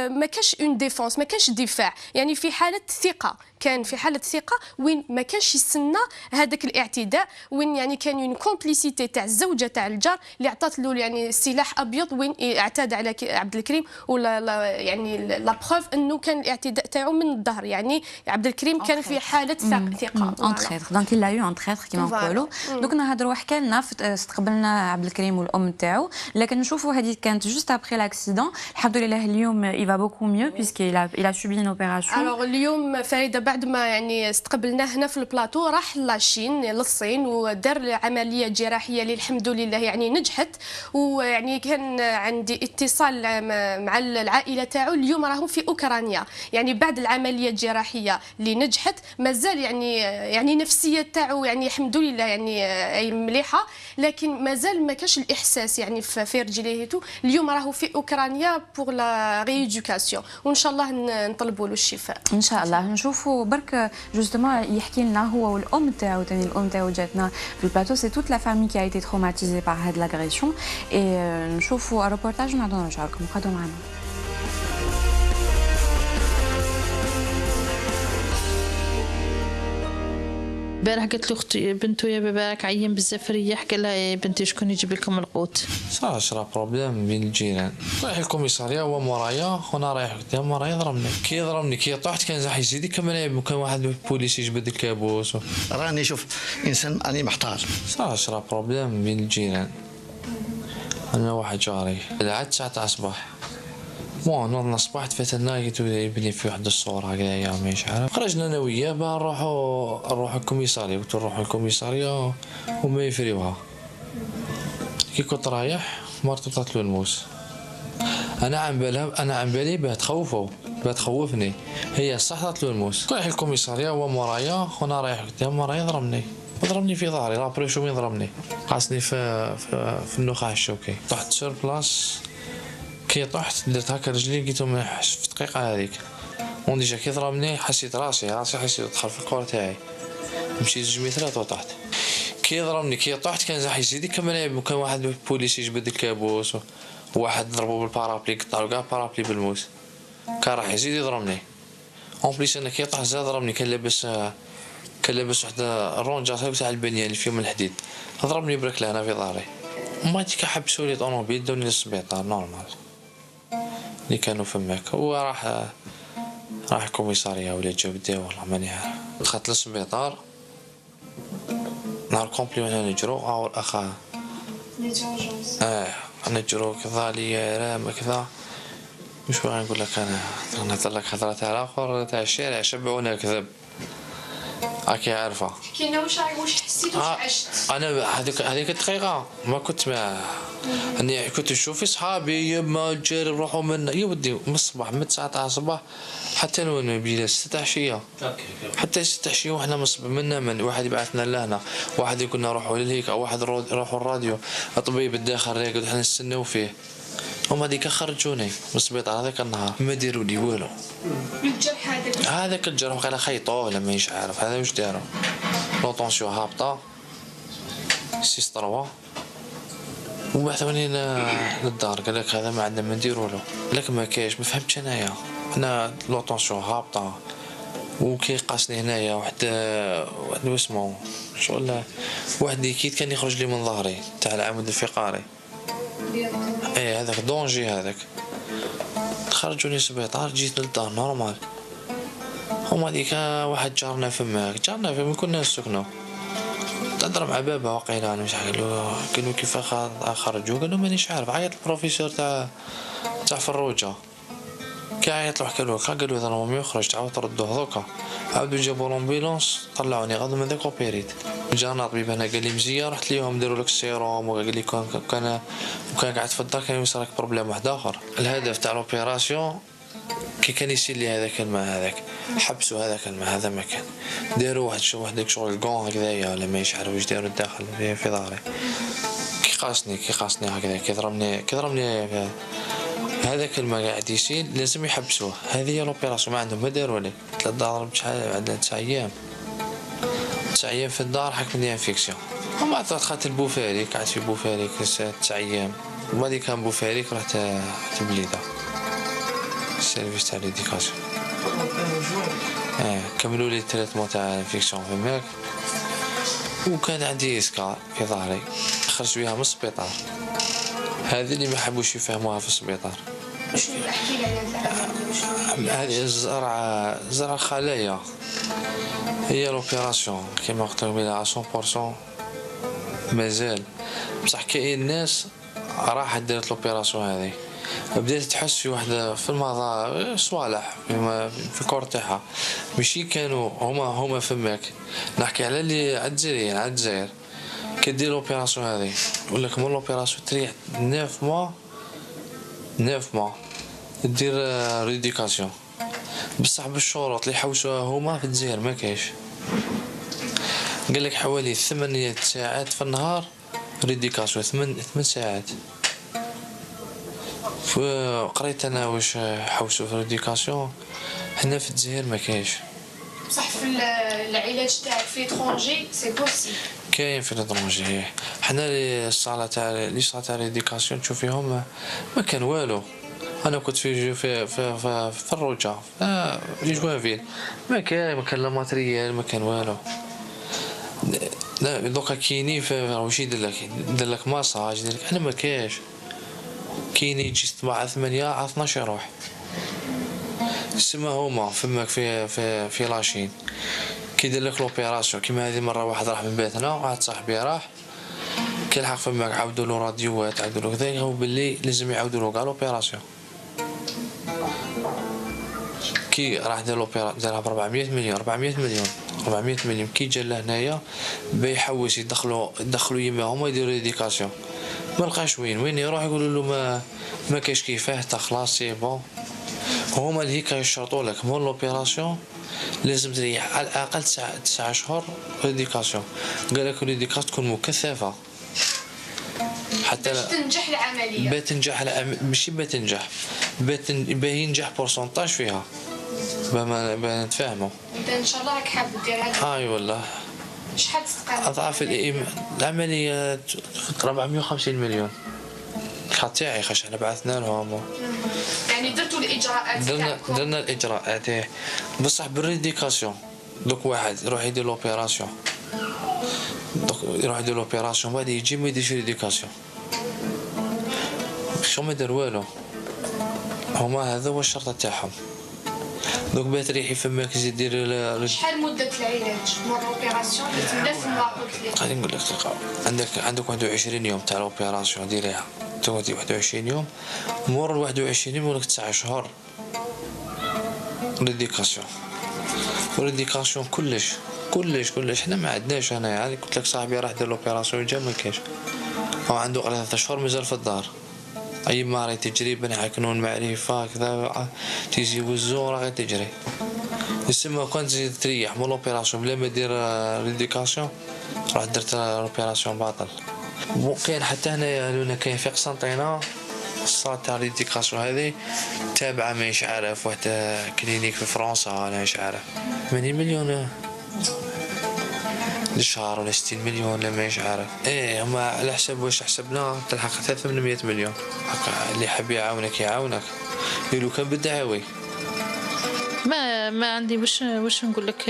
C: ما كاش اون ديفونس، ما كاش دفاع، يعني في حاله ثقه، كان في حاله ثقه وين ما كانش يستنى هذاك الاعتداء، وين يعني كان اون كومبليسيتي تاع الزوجه تاع الجار اللي عطات له يعني سلاح ابيض وين اعتاد على عبد الكريم، ولا يعني لا بروف انه كان الاعتداء تاعو من الظهر. يعني عبد الكريم كان في حاله ثقه
A: اونتريتر، دونك il a eu اونتريتر كيما نقولوا. دوك نهضروا حكى لنا استقبلنا عبد الكريم والام تاعو، لكن نشوفوا هذه كانت جوست ابري لاكسيدون. الحمد لله اليوم il va beaucoup mieux puisque il a subi une opération.
C: alors اليوم فريده بعد ما يعني استقبلناه هنا في البلاطو راح لاشين للصين ودار عمليه جراحيه اللي الحمد لله يعني نجحت. ويعني كان عندي اتصال مع العائله تاعو، اليوم راهم في اوكرانيا، يعني بعد العمليه الجراحيه اللي نجحت مازال يعني نفسيه تاعو يعني الحمد لله يعني اي مليحه، لكن مازال ما كاش الاحساس يعني في رجليهتو. اليوم راهو في اوكرانيا بور لا ريدوكاسيون، وان شاء الله نطلبوا له الشفاء
A: ان شاء الله. نشوفوا برك جوستومون يحكي لنا هو والام تاعو، ثاني الام تاعو جاتنا في البلاطو، سي توت لا فامي كي ا ايتي تروماتيزي بار هاد لاغريسيون. اي نشوفوا الروبورتاج ونعاودوا نرجعوا لكم، بقعدوا معنا.
J: امبارح قالت له اختي بنته يا باباك عيان بزاف ريح، قال لها يا بنتي شكون يجيب لكم القوت؟
K: صرا بروبليم بين الجيران، رايح الكوميساريه هو مورايا وانا رايح قدام مورايا ضربني كي طحت كان زاح يزيد كمان كان واحد بوليس يجبد الكابوس
L: راني شوف انسان راني محتار.
K: صرا بروبليم بين الجيران. انا واحد جاري العاد 9 تاع الصباح نوضنا الصباح تفتنا يبني في واحد الصورة هكذايا ماشي عارف. خرجنا انا وياه باه نروحو الكوميسارية، قلت نروحو الكوميسارية وما يفريوها. كي كنت رايح مرتو طلعت له الموس، انا عن بالي باه تخوفني، هي صح طلعت له الموس. رايح الكوميسارية هو مورايا وانا رايح قدام مورايا ضربني في ظهري، لابريشو وين ضربني قاسني في النخاع الشوكي. طحت سور بلاص، كي طحت درت هكا رجلي لقيتهم في الدقيقة هذيك، وديجا كي ضربني حسيت راسي حسيت دخل في الكور تاعي، مشيت 2 مترات وطحت. كي ضربني كي طحت كان زاح يزيد كمل، كان واحد بوليس يجبد الكابوس، وواحد ضربو بالبارابلي قطعو كاع بارابلي بالموس، كان راح يزيد يضربني. اون بليس انا كي طحت زاد ضربني، كان لابس واحد الرونجا تاع البنيه اللي فيهم الحديد، ضربني بركله هنا في ظهري. ما تيك حبسولي طونوبيل دوني للسبيطار نورمال اللي كانوا فماك. هو راح الكوميسارية ولا جاو بداو والله ماني عارف. دخلت للسبيطار نهار كومبلي وانا نجرو اخا نجرو كذا لي رام كذا. مش باغي نقول لك انا نهضر لك هضره تاع الاخر تاع الشارع شبعونا الكذب راكي عارفه.
C: كاين واش حسيت واش عشت؟
K: انا هذيك الدقيقه ما كنت اني كنت نشوف صحابي يما الجيران يروحوا من يا ودي من الصباح من 9 تاع الصباح حتى لوين بيلا 6 عشيه، حتى 6 عشيه وحنا من واحد يبعثنا لهنا، واحد يقولنا روحوا لهيك، او واحد روحوا الراديو، الطبيب الداخل راقد وحنا نستناو فيه. هما ديك خرجوني من السبيطار هذاك النهار ما داروا لي والو.
C: الجرح
K: هذاك الجرح قال خيطوه ولا مانيش عارف هذا واش داروا. لو طونسيون هابطه 6 وبعثوني للدار، قال لك هذا ما عندنا ما نديروا له، لكن ما كاينش ما فهمتش انايا. انا لو طونسيون هابطه وكي قاسني هنايا واحد اسمه شغل واحد ليكيد كان يخرج لي من ظهري تاع العمود الفقري. ايه هذاك دونجي هذاك خرجوني السبيطار جيت للدار نورمال. هما ديك واحد جارنا فماك كنا نسكنو تهضر مع بابا وقيلا انا مش قالوا كيف خرجوا قالوا مانيش عارف. عيط البروفيسور تاع فروجه كي عيط له حكى له قالوا اذا راهم يخرج تعاود تردوه دوكا. عاودوا جابوا لومبيلونس طلعوني غادي من ذاك اوبيريت. جانا طبيب هنا قال لي مزيه رحت ليهم داروا لك السيروم وقال لي كان قاعد في الدار كان يصير لك بروبليم واحد اخر. الهدف تاع لوبيراسيون كي كان يصير لي هذاك الماء هذاك حبسوا هذاك الماء هذا ما كان داروا واحد شغل الكون هكذايا ولا ما يعرفوا واش داروا الداخل في ضهري. كي قاسني هكذا كي ضربني هذاك الماء قاعد يسيل لازم يحبسوه. هذه هي لوبيراسيون ما عندهم ما داروا لي. ضربت شحال عندنا 9 ايام في الدار حكمني انفيكسيون. ومن بعد دخلت البوفاريك قعدت في بوفاريك 9 ايام. وبعد كان بوفاريك رحت بليده السيرفيس تاع ليديكاسيون. كملوا لي التريتمون تاع الانفيكسيون فماك. وكان عندي اسكار في ظهري خرجت بها من السبيطار. هذه اللي ما حبوش يفهموها في السبيطار. هذه زرع خلايا هي لوبيراسيون كيما قلت لكم على 100% مازال. بصح كاين ناس راحت دارت لوبيراسيون هذه بدات تحس في واحده في المظاهر صوالح في الكور تاعها ماشي كانوا هما فماك. نحكي على اللي على الجزائر كدير لوبيراسيون هذه يقول لك من لوبيراسيون تريح 9 موا دير ريديكاسيون. بصح بالشروط اللي حوسوها هما في الجزائر ما كاينش. قال لك حوالي 8 ساعات في النهار ريديكاسيون 8 ساعات. قريت انا واش حوسوا في ريديكاسيون هنا في الجزائر ما كاينش.
C: بصح في العلاج تاعك في ترونجي سي بوسيبل
K: كاين في لترونجي. حنا الصاله تاع ريديكاسيون تشوف فيهم ما كان والو. انا كنت في الروجه في جوانفيل ما كان لا ماتريال ما كان والو. لا دوكا كاينين واش يدير لك ماساج يدير لك. انا ما كاينش. كاين يجي مع 8 على 12 يروح. سما هما فماك في لاشين كي يدير لك لوبيراسيون كيما هذه مره واحد راح من بيتنا واحد صاحبي راح كي لحق فماك عاودوا له راديوات عاودوا له كذا هو باللي لازم يعاودوا له كاع لوبيراسيون. كي راح دار لوبيراسيون دارها ب 400 مليون كي جا لهنايا با يحوس يدخلوا يما هما يديروا ريديكاسيون ما لقاش وين يروح يقولوا له ما كاينش كيفاه تا خلاص سي بون. هما اللي هكا يشرطوا لك مول لوبيراسيون لازم تريح على الاقل 9 اشهر ريديكاسيون. قال لك ريديكاسيون تكون مكثفه حتى
C: باش تنجح العمليه.
K: بتنجح ماشي بتنجح ينجح بورسونتاج فيها با نتفاهموا.
C: انت ان شاء الله راك حاب دير هذا.
K: اي والله.
C: شحال تستقام؟
K: اضعاف العمليه 450 مليون. الخط تاعي خاش احنا بعثنا لهم
C: يعني درتوا الاجراءات تاعكم.
K: درنا الاجراءات بصح بالريديكاسيون. دوك واحد يروح يدير لوبيراسيون بعد يجي ما يديرش ريديكاسيون شو ما دار والو. هما هذا هو الشرط تاعهم. دوك بات ريحي فماك يزيد دير
C: شحال مده العلاج مور لوبيراسيون اللي تمدات ما قلت لي؟
K: غادي نقول لك عندك 21 يوم تاع لوبيراسيون ديريها تودي 21 يوم مور 21 يوم ولك 9 اشهر ريديكاسيون كلش حنا ما عندناش. انا يعني قلت لك صاحبي راح دير لوبيراسيون جا ما كاينش هو عنده 3 اشهر مازال في الدار. اي ما راهي تجري بنع كنون معرفه كذا تيجي وزو راهي تجري. يسمى كان تزيد تريح مول لوبيراسيون بلا ما دير ريديكاسيون راح درت لوبيراسيون باطل. كاين حتى هنا كاين في قسنطينه الصالة تاع ريديكاسيون هذه تابعه مانيش عارف واحد كلينيك في فرنسا انا مانيش عارف 80 مليون للشهر ولا 60 مليون ولا مانيش عارف. هما على حسب واش حسبنا تلحق حتى 800 مليون. اللي حاب يعاونك يلو كان بالدعاوي.
J: ما عندي واش نقول لك.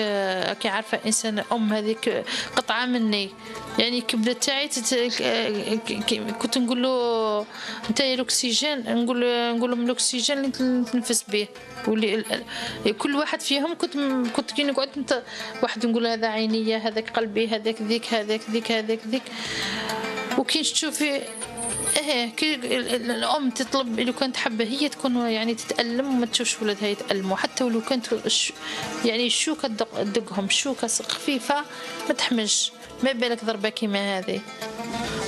J: كي عارفه انسان ام هذيك قطعه مني، يعني الكبده تاعي كنت نقول له انت الاكسجين، نقول لهم الاكسجين اللي نتنفس به. واللي كل واحد فيهم كنت كي نقعد انت واحد نقول هذا عينيا، هذاك قلبي، هذاك ذيك، هذاك ذيك، هذاك ذيك. وكي تشوفي كي الام تطلب لو كانت حابه هي تكون يعني تتالم وما تشوفش ولادها يتالموا، حتى ولو كانت يعني الشوكه تدقهم شوكه خفيفه ما تحملش، ما بالك ضربه كيما هذه.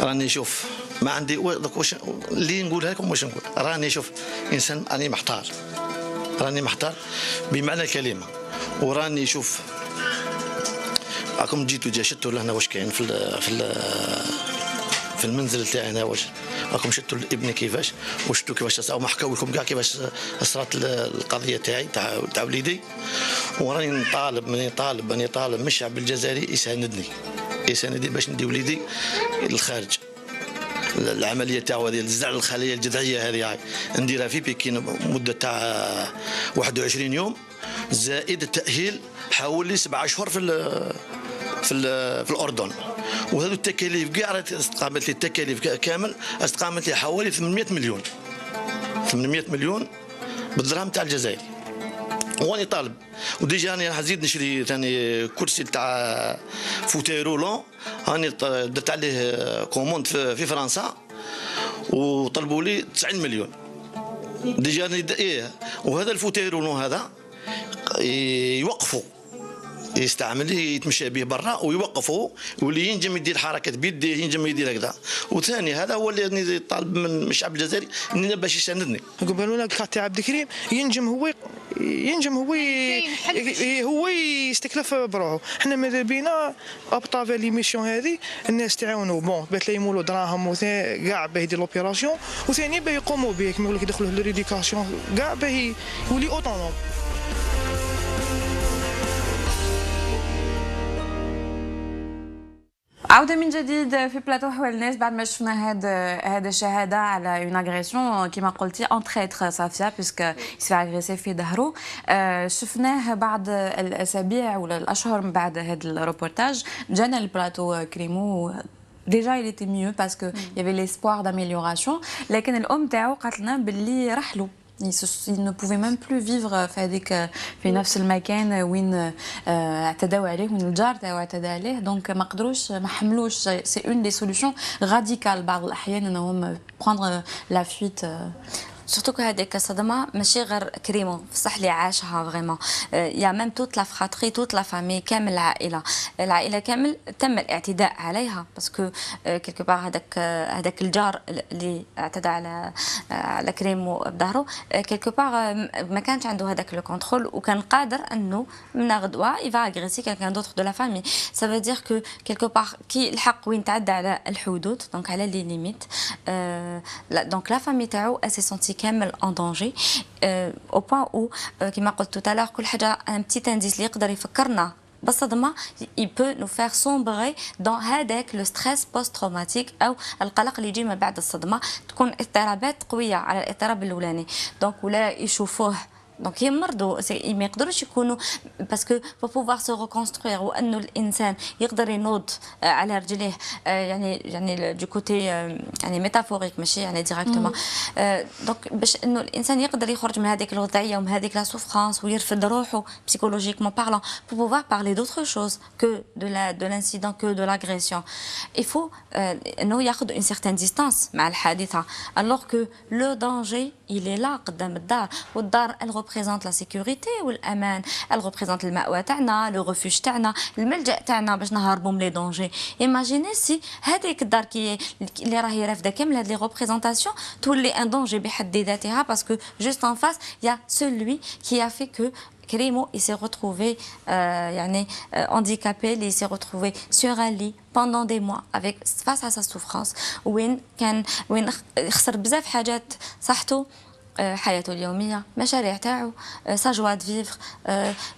L: راني شوف ما عندي واش اللي نقولها لكم، واش نقول راني شوف انسان راني محتار بمعنى الكلمه. وراني شوف راكم جيتوا شتوا لهنا واش كاين في المنزل تاعي هنا، واش راكم شفتوا ابني كيفاش وشفتوا كيفاش ما حكاو لكم كاع كيفاش صارت القضيه تاعي تاع وليدي. وراني طالب من الشعب الجزائري يساندني باش ندي وليدي للخارج. العمليه تاعو هذه الزرع الخليه الجذعيه هذه نديرها في بكين مده تاع 21 يوم، زائد التاهيل حوالي 7 اشهر في الاردن. وهذو التكاليف كاع استقامت لي التكاليف كامل استقامت لي حوالي 800 مليون بالدرهم تاع الجزائر. واني طالب وديجا راني راح نزيد نشري ثاني كرسي تاع فوتاي رولون، راني درت عليه كوموند في فرنسا وطلبوا لي 90 مليون ديجا. وهذا الفوتاي رولون هذا يوقفوا يستعمل يتمشى به برا ويوقفوا، واللي ينجم يدير حركات بيديه ينجم يدير هكذا. وثاني هذا هو اللي طالب من الشعب الجزائري انه باش يساندني. قبلوا لنا كاتي عبد الكريم ينجم هو يستكلف بروحه. حنا ماذا بينا ابطافي ليميسيون هذه الناس تعاونوا بون بات لا يمولوا دراهم كاع باه يدير لوبيراسيون، وثاني باه يقوموا به كما يقول لك يدخلوا للريديكاسيون كاع باه يولي اوتونوم.
A: عودة من جديد في بلاطو حوال الناس بعد ما شفنا هذا الشهادة على اون اغريسيون كما قلتي اون تريتر صافية بيسك يسفي اغريسي في ظهره. شفناه بعد الاسابيع ولا الاشهر من بعد هذا الروبورتاج جانا البلاطو كريمو. Déjà, il était mieux parce qu'il y avait l'espoir d'amélioration. لكن الأم تاعو قالت لنا باللي رحلوا. Il ne pouvait même plus vivre في نفس المكان وين اعتداوا عليه، وين الجار تاعو اعتدى عليه. دونك ما قدروش ما حملوش. سي اون دي سوليوشن راديكال بعض الأحيان انهم prendre la fuite.
B: سورتو كو هذيك الصدمه ماشي غير كريمو صح اللي عاشها فريمون، يا ميم توت لا فراتري توت لا فامي كامل العائله كامل تم الاعتداء عليها باسكو كيلكو بار هذاك الجار اللي اعتدى على كريمو بظهره كيلكو بار ما كانش عنده هذاك لو كونترول، وكان قادر انه من غدوه يفا اغريسي كان دوتر دو لا فامي. سا فو دير كو كيلكو بار كي الحق وين تعدى على الحدود دونك على لي ليميت دونك لا فامي تاعو اسي سونتي كامل en danger au point où كما قلت tout à l'heure كل حاجه un petit indice اللي يقدر يفكرنا بالصدمه il peut nous faire sombrer dans هذاك لو ستريس بوست تروماتيك او القلق اللي يجي ما بعد الصدمه، تكون اضطرابات قويه على الاضطراب الاولاني دونك ولا يشوفوه دونك يمرضوا ما يقدروش يكونوا باسكو بو بوفوار سو ريكونستروير، وانه الانسان يقدر ينوض على رجليه يعني دو كوتي يعني ميتافوريك ماشي يعني ديريكتومون دونك باش انه الانسان يقدر يخرج من هذيك الوضعيه ومن هذيك لا سوفرانس ويرفد روحه بسيكولوجيكمون بارلون بو بوفوار بارلي دوطر شوز كو دو لانسيدون كو دو لاغريسيون. il faut انه ياخذ اون سيغتان ديستانس مع الحادثه alors que le danger il est là قدام الدار، والدار représente la sécurité والامان، elle représente المأوى تاعنا لو ريفوج تاعنا الملجأ تاعنا باش نهربوا من لي دونجي. ايماجيني سي هذيك الدار اللي راهي رافده كامل هاد لي ريبريزونطاسيون تولي ان دونجي بحد ذاتها باسكو جوست ان فاس يا celui qui a fait que Kérimo il s'est retrouvé handicapé, il s'est retrouvé sur un lit pendant des mois avec face à sa souffrance وين خسر بزاف حاجات صحته حياته اليوميه مشاريع تاعو سا جوا دو فيفر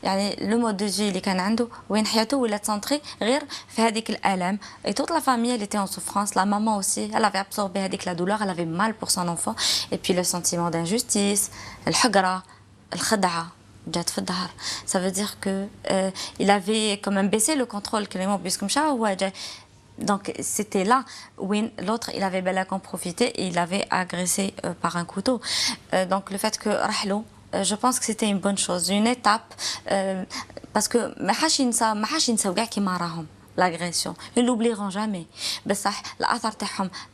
B: يعني لو مود دو في اللي كان عنده وين حياته ولات سنتري غير في هذيك الالم. اي توت لا فامي اللي تي ان سوفرانس لا مامان اوسي elle avait absorbé هذيك لا douleur, elle avait mal pour son enfant et puis le sentiment d'injustice الحقره الخدعه جات في الظهر. Ça veut dire que il avait quand même baissé le contrôle Clément puisque مشى هو جاي. Donc c'était là où l'autre il avait bel en profité et il avait agressé par un couteau. Donc le fait que رحلو je pense que c'était une bonne chose, une étape parce que ما حاش ينساو كاع كيما راهم. L'agression, ils l'oublieront jamais. بصح الاثار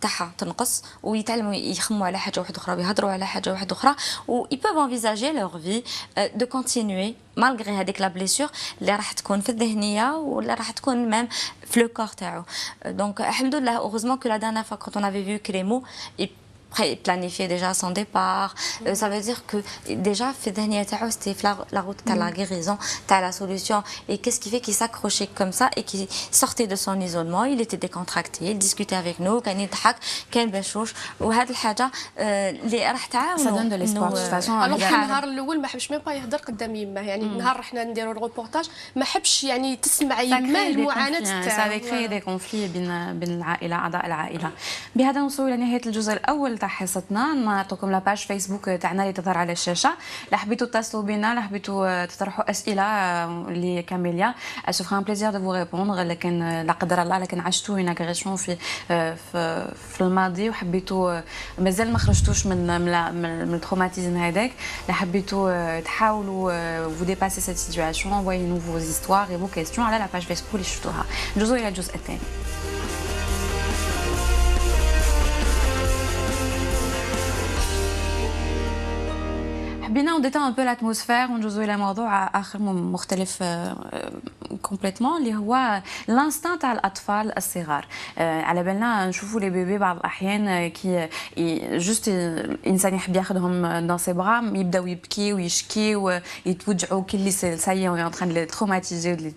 B: تاعها تنقص ويتعلموا يخموا على حاجه واحده اخرى ويهضروا على حاجه واحده اخرى و ils peuvent envisager leur vie de continuer malgré هذيك la blessure اللي راح تكون في الذهنيه ولا راح تكون même في le corps تاعو. Donc الحمد لله heureusement que la dernière fois quand on avait vu Clément planifier déjà son départ. Ça veut dire que déjà c'était la route à la guérison, à la solution. Et qu'est-ce qui fait qu'il s'accrochait comme ça et qu'il sortait de son isolement? Il était décontracté, il discutait avec nous, كان يضحك, كان بشوش. وهذه الحاجة اللي راح تعاونوا.
A: Ça donne de l'espoir. De toute façon,
C: النهار الأول ما حبش ما يهضر قدام يمه يعني نهار رحنا نديروا الروبورتاج ما حبش يعني تسمع يمه المعاناة تاعو.
A: Ça créé des conflits بين العائلة أعضاء العائلة. بهذا نوصل إلى نهاية الجزء الأول تاع حصتنا. نعطيكم لاباج فيسبوك تاعنا اللي تظهر على الشاشه. لا حبيتوا تتصلوا بنا، لا حبيتوا تطرحوا اسئله لكاميليا، elle se fera un plaisir de vous répondre. لكن لا قدر الله لكن عشتوا اون اغريسيون في الماضي وحبيتوا مازال ما خرجتوش من التروماتيزم هذاك، لا حبيتوا تحاولوا vous dépasser cette situation. envoyez-nous vos histoires et vos questions على لاباج فيسبوك اللي شفتوها. نجوزوا الى الجزء الثاني. حبينا نديتو ان بو لاتموسفير ونجوزو الى موضوع اخر مختلف كومبليتمون اللي هو الانستان تاع الاطفال الصغار. على بالنا نشوفوا لي بيبي بعض الاحيان كي جوست الانسان يحب ياخذهم دون سي برا يبداو يبكي ويشكي ويتوجعوا كلي ساي اون تران دو تروماتيزي دو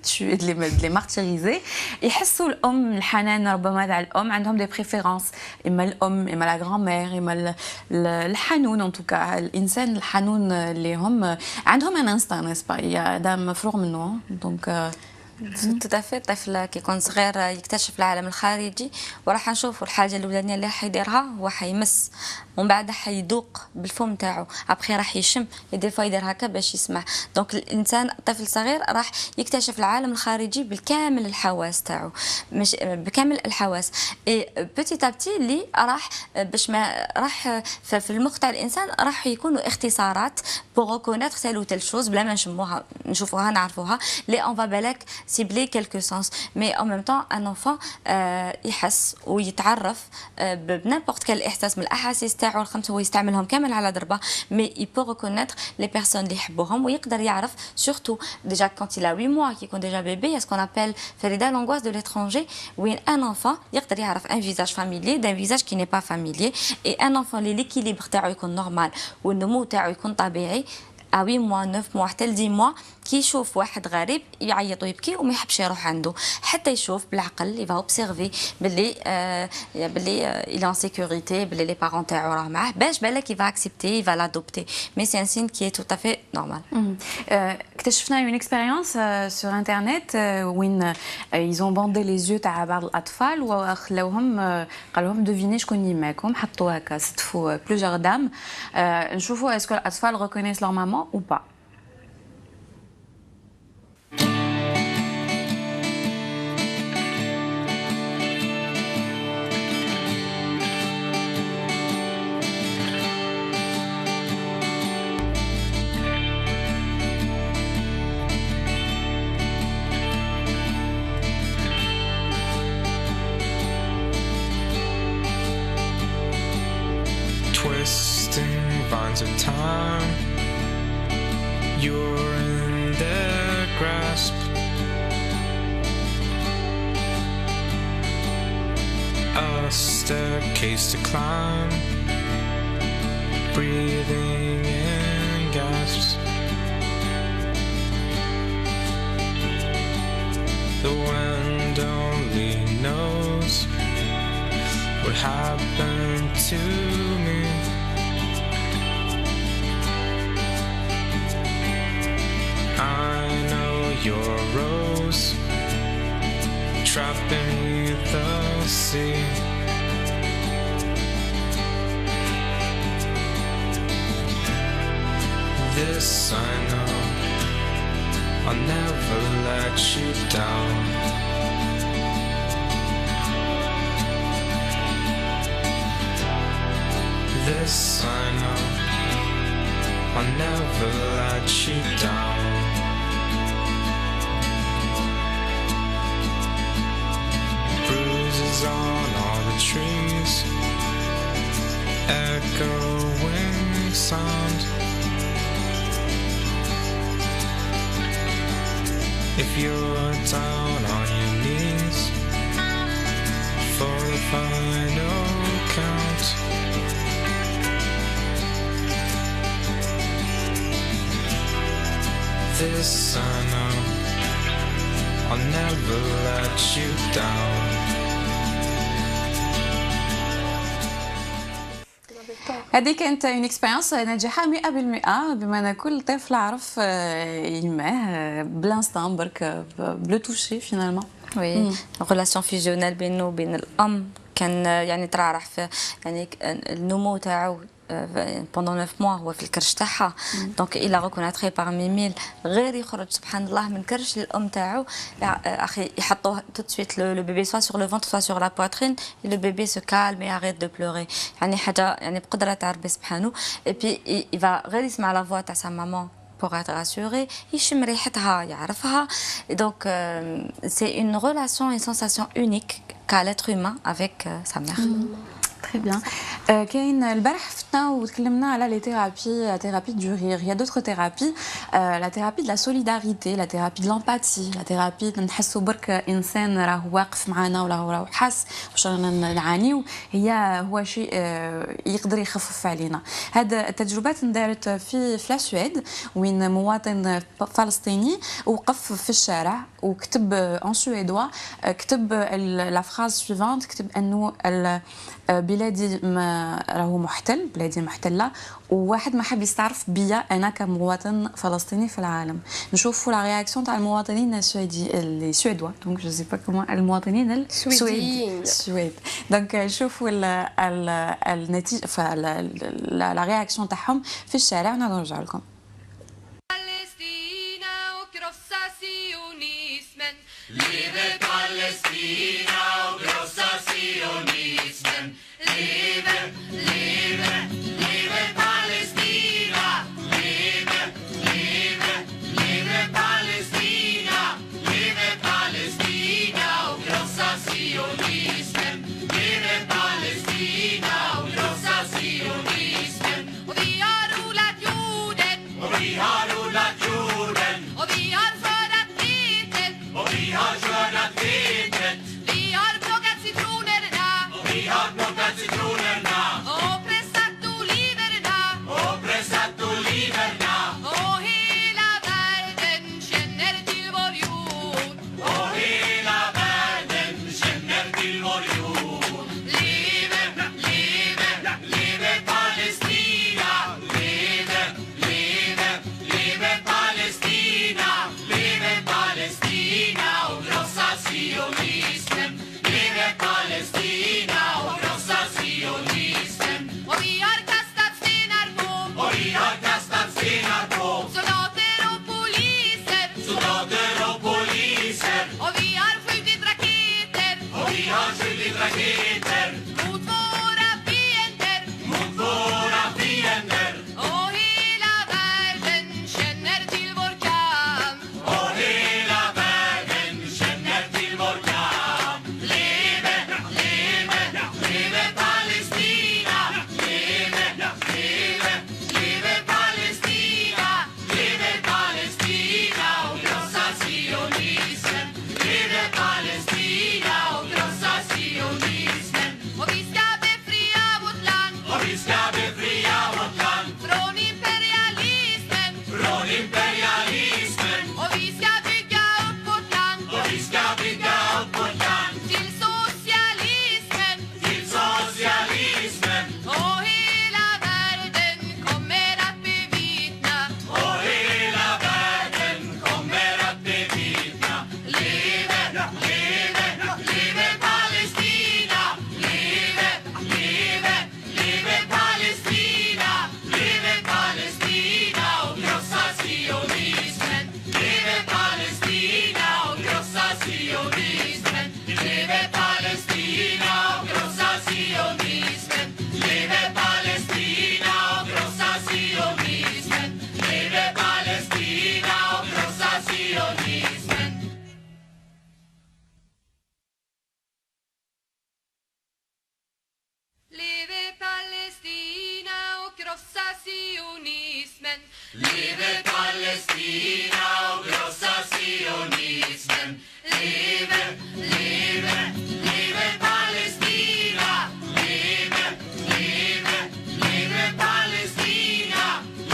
A: لي مارتيريزي. يحسوا الام الحنان ربما تاع الام، عندهم دي بريفيرونس، اما الام اما لا غران مير اما الحنون. ان توكا الانسان الحنون اللي هم عندهم ان انستان نسبا هذا مفروغ منه. دونك
B: تدافع الطفل كي يكون صغير يكتشف العالم الخارجي وراح نشوفوا الحاجه الاولانيه اللي راح يديرها هو حيمس ومن بعد حيذوق بالفم تاعو، ابخي راح يشم دي فوا يدير هكا باش يسمع. دونك الانسان الطفل الصغير راح يكتشف العالم الخارجي بالكامل الحواس تاعو، مش بكامل الحواس. اي بوتيت ابتي اللي راح باش ما راح في المخ تاع الانسان راح يكونوا اختصارات بوغ ريكونيتر تال و تال شوز بلا ما نشموها نشوفوها نعرفوها لي اون فا بالك cibler quelques sens. Mais en même temps, un enfant يحس ويتعرف بنابورت كال احساس من الاحاسيس تاعو الخمسه هو يستعملهم كامل على ضربه. مي il peut reconnaître les personnes اللي يحبوهم ويقدر يعرف surtout déjà quand il a 8 mois qui est déjà bébé. Il y a ce qu'on appelle Farida l'angoisse de l'étranger où un enfant يقدر يعرف un visage familier d'un visage qui n'est pas familier. Et un enfant اللي l'équilibre تاعو يكون normal والنمو تاعو يكون طبيعي à 8 mois 9 mois حتى ل 10 mois كي يشوف واحد غريب يعيط ويبكي وما يحبش يروح عنده حتى يشوف بالعقل يفا اوبسيرفي باللي il est en sécurité باللي لي بارون تاعو راه معاه باش بالك يفا اكسبتي يفا لادوبتي. مي سي ان سين كي تو تافي نورمال.
A: اكتشفنا اون اكسبيريونس سور انترنت وين ايزون باندي لي زيو تاع بعض الاطفال وخلاوهم قال لهم دوفيني شكون يماكم، حطوا هكا ستفوا بلوزيغ دام نشوفوا اسكو الاطفال ريكونيس لور مامون او با.
M: Twisting vines of time, you're in their grasp. A staircase to climb, breathing in gasps. The wind only knows what happened to me. I know you're a rose trapped beneath the sea. This I know. I'll never let you down. This I know, I'll never let you down. Bruises on all the trees, echoing sound. If you're down on your knees for the final count, this I know, I'll never let you down.
A: هذه كانت اون اكسبيريونس ناجحه 100% بما ان كل طفل عرف يماه بلانستان برك بلو توشي فينالمون.
B: وي ريلاسيون فيزيونيل بينه وبين الام كان يعني ترعرح في يعني النمو تاعو بوندون 9 موا هو في الكرش تاعها دونك إلا ريكوناتري باغمي 1000 غير يخرج سبحان الله من كرش الام تاعو اخي يحطوه تو سويت لو بيبي سوا سور لو فونتر سوا سور لا بواترين لو بيبي سو كالم اي اريت دو بلوري يعني حاجه يعني بقدره تاع ربي سبحانه اي بي يفا غير يسمع لا فوا تاع سا مامون pour être rassuré, يشم ريحتها يعرفها. Donc c'est une relation, une sensation unique qu'a l'être humain avec sa mère.
A: Très bien. كاين البارح فتنا وتكلمنا على لي ثيرابي دو رير. Il y a d'autres thérapies, la thérapie de la solidarité, la thérapie de l'empathie, la thérapie نحسوا برك انسان راه واقف معنا ولا راه حاس واش رانا نعانيو هو شيء يقدر يخفف علينا. هاد التجربات اندارت في السويد وين مواطن فلسطيني وقف في الشارع وكتب ان سويدوا كتب لا فراز سويفانت كتب انه بلادي راهو محتل بلادي محتله وواحد ما حب يستعرف بيا انا كمواطن فلسطيني في العالم. نشوفوا لا رياكسيون تاع المواطنين السويدوا دونك جو سي با كومون المواطنين السويد دونك نشوفوا النتيجه لا رياكسيون تاعهم في الشارع ونرجع لكم.
N: Liebe Palästina und großer Zionismen. Liebe, liebe, liebe Palästina. Liebe, liebe, liebe Palästina. Liebe Palästina und großer Zionismen. Liebe Palästina und großer Zionismen. Och vi har odlat jorden. Och vi har odlat jorden. Och vi har skördat vetet. Och vi har skördat vetet. Vi har plockat citronerna. Och vi har plockat citronerna. Och pressat oliverna. Och pressat oliverna. Och hela världen känner till vår jord. Och hela världen känner till vår jord. Leve, leve, leve Palestina. Leve, leve, leve Palestina. Leve Palestina och krossa sionismen. Leve Palestina och krossa sionismen. Och vi har kastat stenar på. Och vi har kastat stenar på. Soldater och poliser. Soldater och poliser. Och vi har skjutit raketer. Och vi har skjutit raketer. Mot våra fiender. Mot våra fiender. Och hela världen känner till vår kamp. Och hela världen känner till vår kamp. Leve, leve, leve Palestina. Leve, leve, leve Palestina. Leve Palestina och krossa sionismen. Leve Palestina och krossa sionismen. Och Zionismen, lebe Palästina, großer Zionismen, lebe Palästina, großer Zionismen, lebe Palästina, großer Zionismen. Lebe Palästina och krossa sionismen. Lebe Palästina och krossa sionismen. Lebe, lebe, lebe Palästina. Lebe, lebe, lebe Palästina.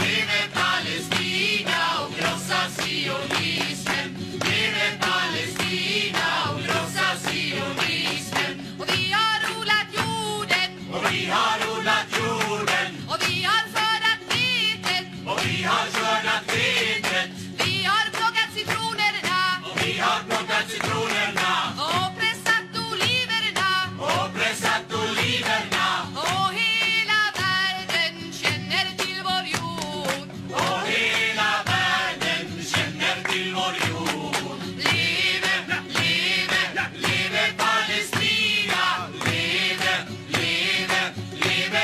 N: Lebe Palästina och krossa sionismen. Lebe Palästina och krossa sionismen. Och vi har odlat jorden. Och vi har odlat jorden. Och vi har skördat vetet. Och vi har skördat vetet. Vi har plockat citronerna. Och vi har plockat citronerna. Och pressat oliverna. Och pressat oliverna. Och hela världen känner till vår jord. Och hela världen känner till vår jord. Leve, leve, leve Palestina. Leve, leve, leve.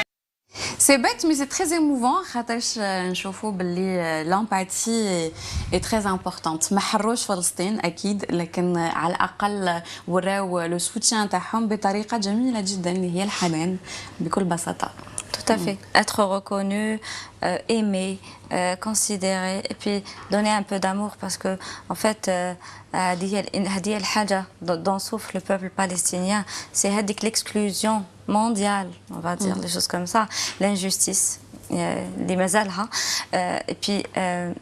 A: C'est bête mais c'est très émouvant خاطرش نشوفوا باللي l'empathie est très importante. ما حروش فلسطين اكيد لكن على الاقل وراو لو سوتيان تاعهم بطريقه جميله جدا اللي هي الحنان بكل بساطه.
B: Tout à fait. Être reconnu, aimé, considéré et puis donner un peu d'amour parce que en fait هذه الحاجة dont souffre le peuple palestinien, c'est هذيك l'exclusion mondiale, on va dire des choses comme ça, l'injustice. اللي مازالها et puis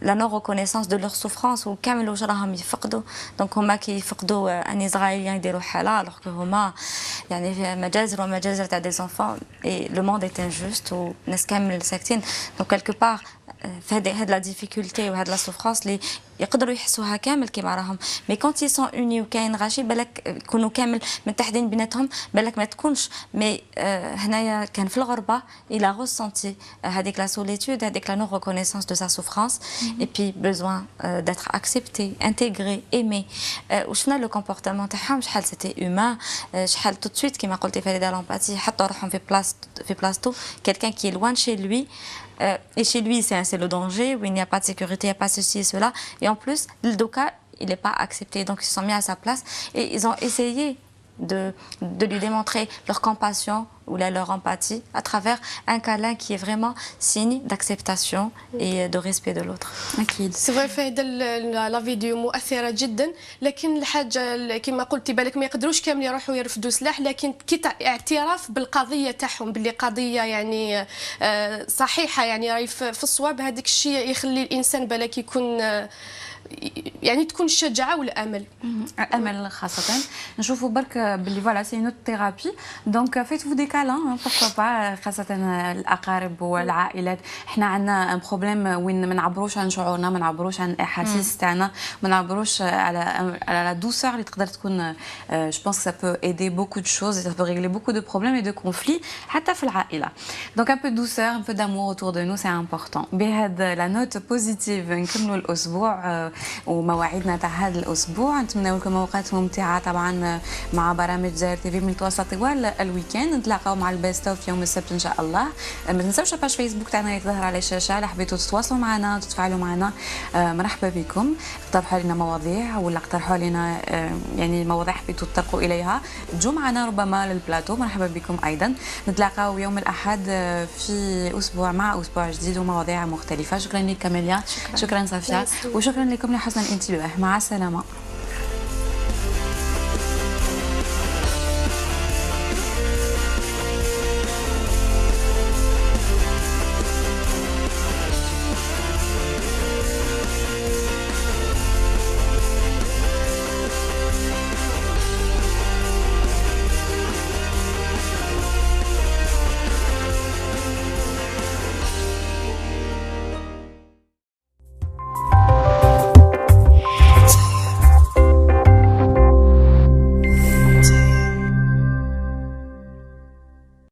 B: la non reconnaissance de leur souffrance وكامل واش راهم يفقدوا دونك هما كيفقدوا ان اسرائيليين يديروا حاله alors que هما يعني في مجازر ومجازر تاع دي enfants et le monde est injuste والناس كامل ساكتين دونك quelque part في هاد لا ديفيكولتي وهاد لا سوفرانس اللي يقدروا يحسوها كامل كيما راهم مي كونت يسون اوني وكاين غاشي بالك يكونوا كامل متحدين بيناتهم بالك ما تكونش مي هنايا كان في الغربه الى غوسونتي هذيك لا سوليتود هذيك لا نو ريكونيسونس دو سا سوفرانس اي بي بيزوان داتر اكسبتي انتيغري ايمي وشفنا لو كومبورتمون تاعهم شحال سيتي هومان شحال تو سويت كيما قلتي فريده لامباتي حطوا روحهم في بلاصتو كيلكان كي لوان شي لوي et chez lui, c'est le danger, où il n'y a pas de sécurité, il n'y a pas ceci et cela. Et en plus, le Doka, il n'est pas accepté. Donc, ils se sont mis à sa place et ils ont essayé de lui démontrer leur compassion ou leur empathie à travers un câlin qui est vraiment signe d'acceptation et de respect de l'autre.
A: أكيد.
C: سي في هذا لا فيديو مؤثرة جدا لكن الحاجة كما قلتي بالك ما يقدروش كامل يروحوا يرفدوا سلاح لكن اعتراف بالقضية تاعهم باللي قضية يعني صحيحة يعني راهي في الصواب هذاك الشيء يخلي الإنسان بالك يكون يعني تكون الشجاعه والامل
A: الامل خاصه نشوفوا برك باللي فوالا سي نوت ثيرابي دونك فيتو دي كالان بوركوا با خاصه الاقارب والعائلات حنا عندنا ان بروبليم وين ما نعبروش عن شعورنا ما نعبروش عن الاحاسيس تاعنا ما نعبروش على لا دوسور اللي تقدر تكون جو بونس سا بو ايدي بوكو دو شوز سا بو ريغلي بوكو دو بروبليم اي دو كونفلي حتى في العائله دونك ان بو دوسور ان بو دامور اوتور دو نو سي امبورطون بهذا لا نوت بوزيتيف نكملوا الاسبوع ومواعيدنا تاع هذا الاسبوع نتمنى لكم اوقات ممتعه طبعا مع برامج جزائر تي في من متوسط طوال الويكاند نتلاقاو مع البيست اوف يوم السبت ان شاء الله ما تنساوش باش فيسبوك تاعنا اللي تظهر على الشاشه الا حبيتوا تتواصلوا معنا وتتفاعلوا معنا مرحبا بكم اقترحوا لنا مواضيع ولا اقترحوا لنا يعني مواضيع حبيتوا تطرقوا اليها تجوا معنا ربما للبلاتو مرحبا بكم ايضا نتلاقاو يوم الاحد في اسبوع مع اسبوع جديد ومواضيع مختلفه شكرا لك كاميليا شكرا صافيه وشكرا لكم لحسن الانتباه مع السلامه